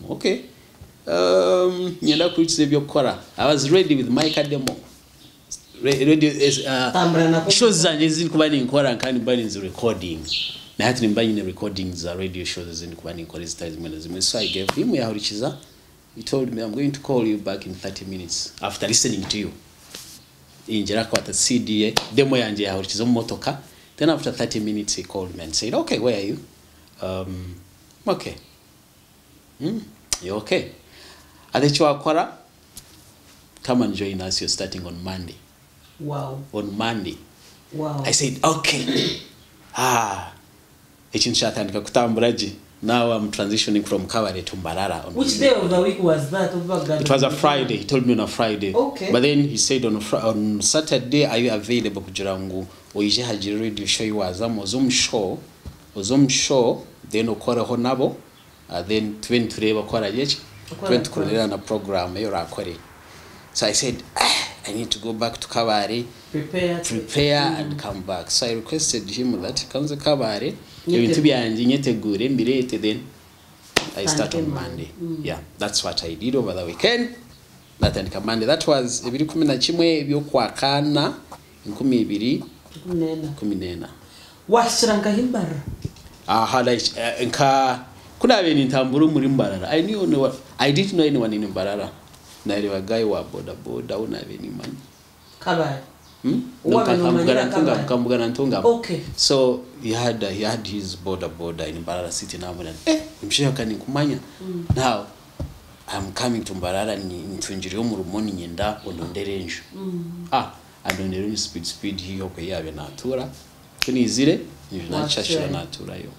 Okay. Nyenda kuitse byokora. I was ready with my demo. Radio is shows zanje ziri kubani nkora kandi bani recording. Na hati nimbanyi recordings za radio shows zini kubani nkora zitazimena. So I gave him yahurikiza. He told me, I'm going to call you back in 30 minutes after listening to you. Injira kwa CDA demo yanje yahurikiza mu motoka. Then after 30 minutes he called me and said, "Okay, where are you?" Okay. You okay? Alecho akwara, come and join us. You're starting on Monday. Wow. On Monday. Wow. I said, okay. Now I'm transitioning from Kabale to Mbarara. Which day of the week was that? It was a Friday. He told me on a Friday. Okay. But then he said on Saturday, are you available kujirangu? Oije haji radio show iwaza ozum show then okora honabo then 20 bakora yechi went to na program yo rakore. So I said, I need to go back to Kabare, prepare and come back. So I requested him that comes to Kabare, to be anjitegure mbirete, then I start on Monday. Yeah, that's what I did over the weekend. That and Monday. That was 2011 byokwakana 2014. Washiranga himbara. Nka kuna beni ntamburu muri Mbarara. I didn't know anyone in Mbarara. Na ile guy wa boda una beni man. Kabare. Kambugana ntunga. Okay. So he had his border in Mbarara city now. Mshia kani kumanya. Now I'm coming to Mbarara ntunjiri omurumoni nyenda ondonderenjo. Adonderenjo speed hiyo kwa yabe natura. Kuni zile ninachashira natura yo.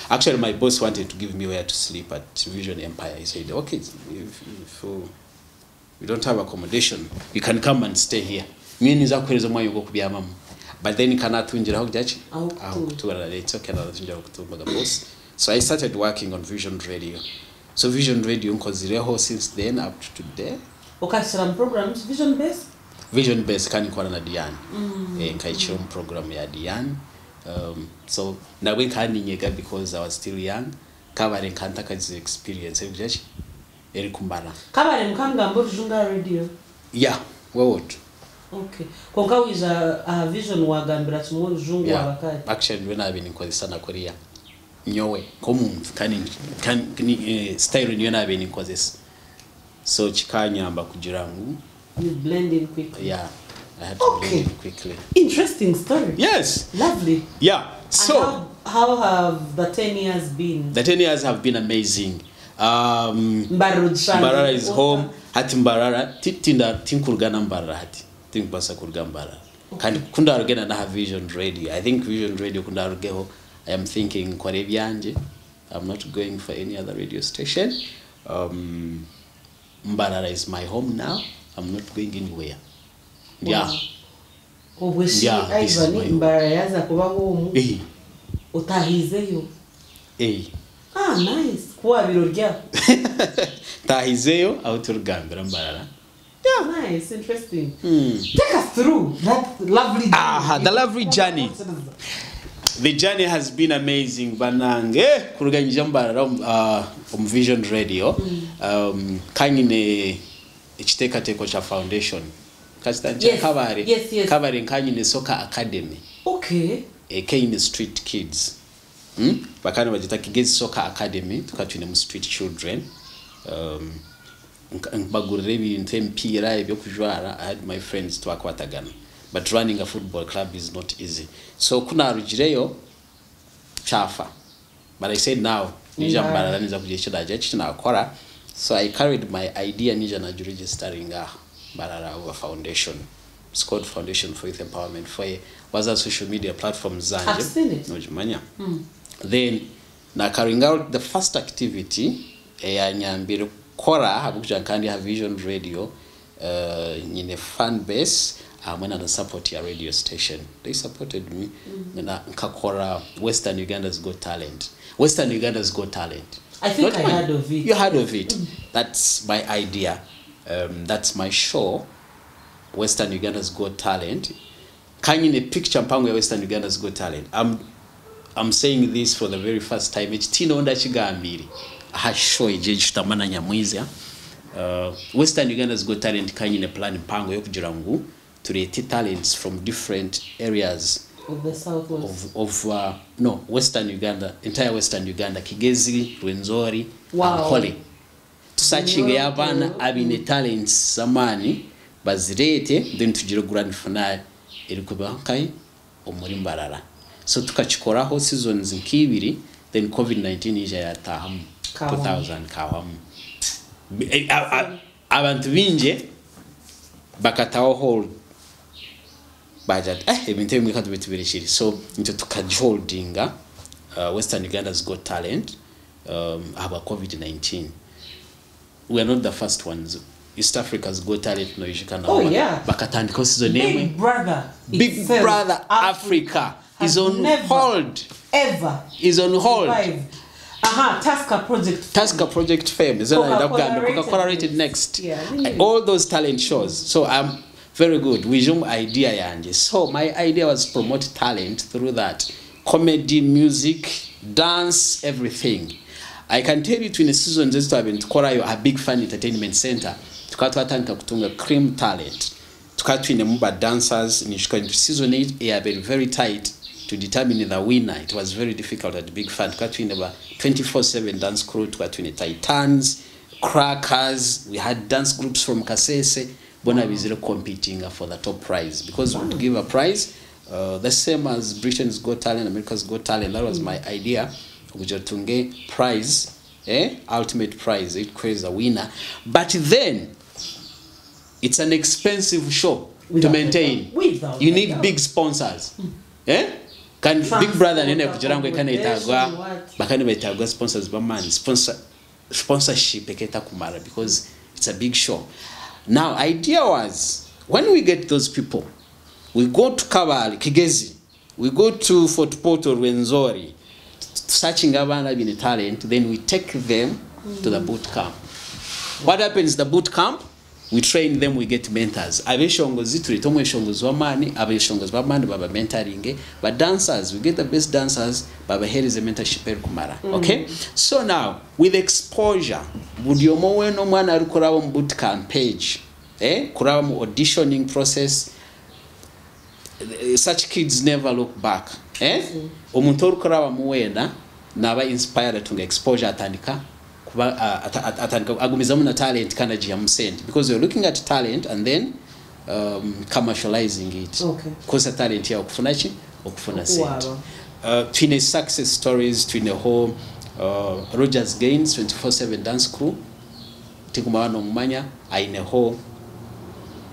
Actually my boss wanted to give me where to sleep at Vision Empire. He said, "Okay, if you don't have accommodation, you can come and stay here." Mimi niza kueleza mwayo go kubyama. But then kana tunjira ho gyachi? Kutura it's okay na tunjira kutumba the boss. So I started working on Vision Radio. So Vision Radio nkozireho since then up to today. Okay, some programs Vision based kani kwa na Diane. Nkaichiro program ya Diane. So nawe kandi nyega because I was still young. Kabare nkantaka his experience ebyachi eri kumbana. Kabare mkangambo Vijunga Radio. Yeah, what? Okay. Konka wiza Vision wagambira tumo Vijunga wakati. Actually when I've been inkozesa Korea. Nyowe komuntu kani style niyo nabe ninkozesa. So chikanyamba kugira ngu you blend in quickly. Yeah, I had to blend in quickly. Interesting story. Yes. Lovely. Yeah. So how have the 10 years been? The 10 years have been amazing. Mbarara is home. Hati Mbarara tinkurgana Mbarara hati tinkbasa kurga Mbarara. Kandi kunda arugena na Vision Radio. I think Vision Radio kunda arugeho. I am thinking kwa rebyanje. I'm not going for any other radio station. Mbarara is my home now. I'm not going anywhere. Wow. Yeah. Obweshi Ivan Mbarara yaza kuba home. Utahizeyo. Nice. Kwa birorya. Tahizeyo auturugambira Mbarara. Yeah, nice, interesting. Take us through that lovely journey. The lovely journey. The journey has been amazing. Banange kuruganyija Mbarara Vision Radio. Kanyine ichitekateko cha foundation. Yes. Kabare kanyine soccer academy. Okay. Kanyine street kids. Bakana bajita Kigezi Soccer Academy tukatwine mu street children. Bagurire ibintu empira ebyo kujwara. I had my friends twakwatagana. But running a football club is not easy. So kuna rujireyo chafa. But I said now nija Mbarara niza kujeshida jachi na akora. So I carried my idea nija na registering Mbarara over foundation. It's called Foundation for Youth Empowerment for was a social media platform zanje. I've seen it. Nojimanya. Then na carrying out the first activity ya nyambire kora habukuja kandi ha Vision Radio nyine fan base when the support your radio station. They supported me. Na nkakora Western Uganda's Got Talent. Western Uganda's Got Talent. I think I heard of it. You heard of it. That's my idea. That's my show. Western Uganda's Got Talent. Kanyine picture mpango ya Western Uganda's Got Talent. I'm saying this for the very first time. It's Tino ndachigambiri. Show ijeje tutamana Nyamwiza. Western Uganda's Got Talent kanyine plan mpango yo kugira ngo turete talents from different areas of the southwest Western Uganda, entire Western Uganda, Kigezi, Rwenzori, wow. and Hole. Searching yabana abine talents samani bazirete then tugire grand final irikuba kai omuri Mbarara. So tukachikoraho seasons nkibiri then COVID-19 ije yatahamu 2000 kawamu. Abantu binje bakataho hold budget ebintu bimwe kandi bitubirishiri. So into tukaholdinga Western Uganda's Got Talent about COVID-19. We are not the first ones. East Africa's Got Talent no yishikana. Oh yeah. Bakatandika season name. Big Brother Africa is on hold. Ever is on hold. Aha, Tasker Project Fame. Coca-Cola Rated Next. Yeah, really. All those talent shows. So I'm very good. Wisdom idea yanje. So my idea was promote talent through that. Comedy, music, dance, everything. I can tell you in a season just to have been a big fan entertainment center. Tukatwatandika kutunga cream talent. Tukatwine muba dancers in season 8 they have been very tight to determine the winner. It was very difficult at the big fan. Tukatwine about 24/7 dance crew, tukatwine Titans, Crackers. We had dance groups from Kasese. Bona bizile competing for the top prize because we would give a prize the same as Britain's Got Talent, America's Got Talent. That was my idea. Ujatunge prize, ultimate prize. It creates a winner. But then it's an expensive show to maintain. You need big sponsors. Can Big Brother nene kujirango ikana itagwa bakani baitagwa sponsors bamani sponsorship eketa kumara because it's a big show. Now idea was when we get those people, we go to Kabale, Kigezi, we go to Fort Portal, Rwenzori, searching abana bine talent, then we take them to the boot camp. What happens the boot camp? We train them, we get mentors. Abeshongozi tulitomo eshongozi wamani, abeshongozi bamani baba mentoring, but dancers, we get the best dancers, baba here is a mentorship kumara. Okay? So now with exposure, budiomo weno mwana alukurawo boot camp page, kurawo auditioning process. Such kids never look back. Omuntu olukurawo muwena naba inspired to exposure atandika agumizamu na talent kana jiyamusente because you're looking at talent and then commercializing it. Okay. Kosa talent ya okufunachi okufuna sente. Twine success stories twine home Rogers Gaines 24/7 dance crew tikumabano mumanya aine home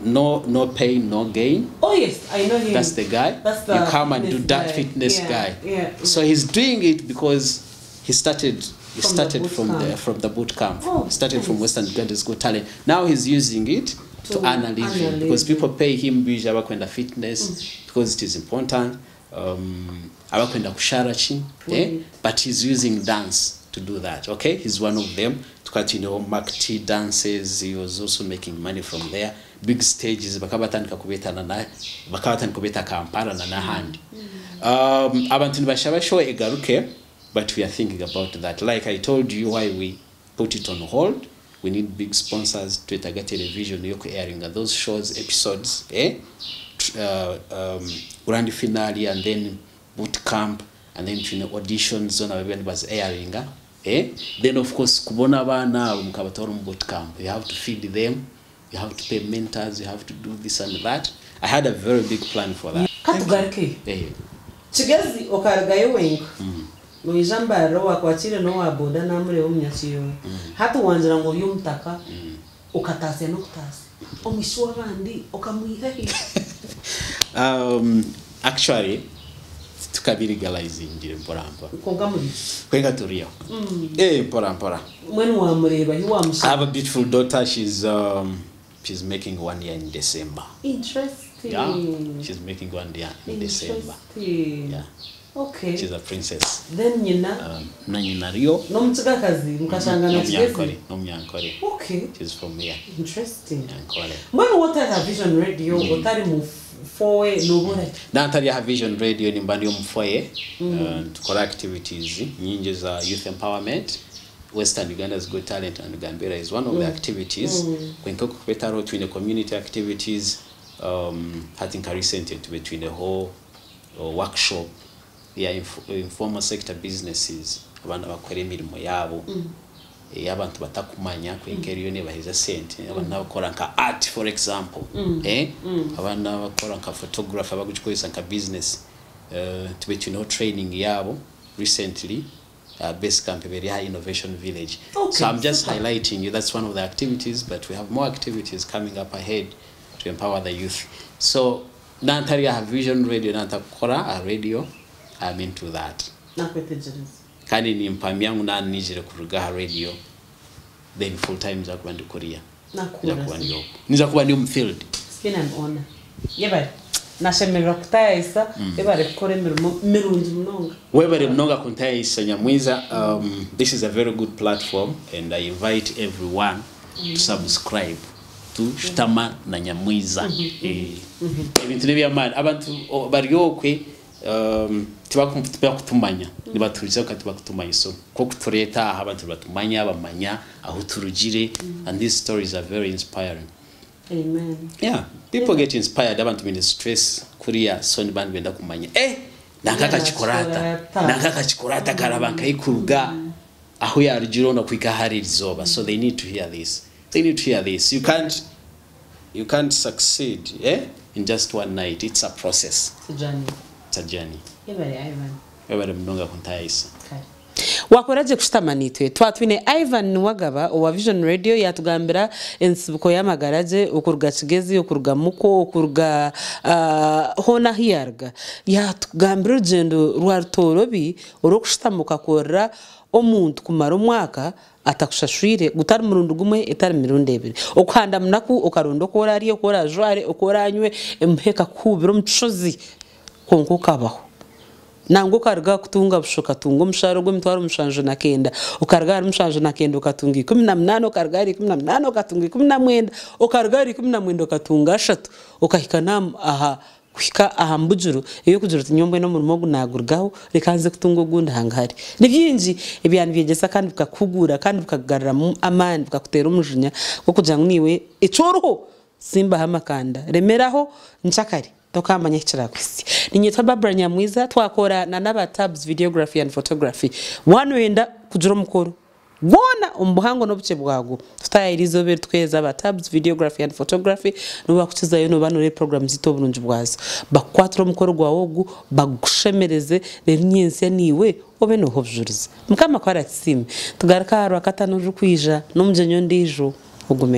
no pain no gain. Oh yes, I know him. That's the guy. That's the you come and do that guy. fitness guy. Yeah. So he's doing it because he started from the boot camp. Oh, started nice. From Western Uganda Got Talent. Now he's using it to earn a living because people pay him abakwenda fitness because it is important. Abakwenda kusharachi, but he's using dance to do that. Okay, he's one of them. Mark T dances. He was also making money from there. Big stages. Bakabatandika kubeta Kampala na Nahandi. Abantu nibashabasho egaruke. But we are thinking about that. Like I told you why we put it on hold. We need big sponsors to get television yoko airing those shows, episodes, grand finale and then boot camp and then auditions on event was airing. Then of course kubona bana mukabatoro boot camp. You have to feed them, you have to pay mentors, you have to do this and that. I had a very big plan for that. Katugarke. Chigezi okaragayo wengu. Mwijamba rowa kwa chile no waboda na mure umnyachiyo. Hatu wanjira ngo yumtaka ukatase no kutase. Omishwa bandi okamuirehi. Actually tukabirigalize ngire mporampa. Kongamuri. Kwenga turiyo. Mporampora. When wa mureba hi wa musha. I have a beautiful daughter. She's making 1 year in December. Interesting. Yeah. She's making 1 year in December. Yeah. Okay. She's a princess. Then nyina nyina Rio. No mtsigakazi mukashanga na chigezi. No mnyankole. Okay. She's from here. Interesting. Nyankole. Mbona what Vision Radio otari mu fowe nobore. Nantari Vision Radio ni mbandi mfoye tukora activities nyingi za youth empowerment. Western Uganda's Got Talent and Gambera is one of the activities. Kwenko kupeta ro twine community activities hatinka recently between the whole workshop. Informal sector businesses abana bakora imirimo yabo abantu batakumanya kwengeri yone bahiza sente abana bakora nka art for example abana bakora nka photographer baguchikoza nka business tubetino training yabo recently base camp very high innovation village. Okay, so I'm just highlighting you that's one of the activities, but we have more activities coming up ahead to empower the youth. So Nantari Vision Radio Nantakora a radio. I'm into that. Kandi ni mpami yangu na nijire kuruga radio. Then full time za kubandu Korea. Niza kuba ni field. It's been an honor. Yeah, but nashemerera kutayisa ebare kukora mirungi munonga webare mnonga kuntayisa Nyamwiza. This is a very good platform and I invite everyone to subscribe to Shitama na Nyamwiza. Ibintu n'ebyamani abantu baryokwe tibakutumanya nibaturiza ko tibakutumanya so ko kutureta abantu batumanya bamanya aho turugire and these stories are very inspiring. Amen. Yeah, people get inspired abantu in stress kuriya so ni bantu benda kumanya nakaka chikorata karabanka ikuruga aho yarugiro no kwikaharirizoba so they need to hear this. You can't succeed in just one night. It's a process. It's a journey. Ebare mnonga kuntayisa. Wakoraje kushitama nitwe twatwine Ivan Wagaba wa Vision Radio yatugambira ensibuko y'amagaraje ukuruga kigezi ukuruga muko ukuruga hona hiyarga yatugambira urugendo rwa rutorobi urokushitamuka korra omuntu kumara umwaka atakushashwire gutari murundu gumwe etari mirundi ebiri okanda munaku okarondo kora ari okora jware okora anywe emheka kubiro mchozi konko kabaho nango karga kutunga bushoka tungo msharo gwe mtwaro mshanje na kenda ukarga ari mshanje na kenda ukatunga 18 ukarga ari 18 ukatunga 19 ukarga ari 19 ukatunga 3 ukahikana aha kwika ahambujuru iyo kujuru tinyombe no murimo gunagurgaho rekanze kutungo gunda hangari ni byinji ibyantu byegesa kandi bukakugura kandi bukagarara mu amani bukakutera umujinya ko kujanga niwe icoroho simba hamakanda remeraho nchakari tokamanya kicira kwisi ninyitwa Barbara Nyamwiza twakora na naba tabs videography and photography wenda kujura mukoro bona umbuhango no buce bwago tutayirizo be tweza aba tabs videography and photography no bakuciza yo no banure programs zito burunji bwazo bakwatro mukoro gwawogu bagushemereze renyense niwe obe no hovjuriza mukama kwara tsime tugaraka ro katano rukwija no mjenyo ndijo ugume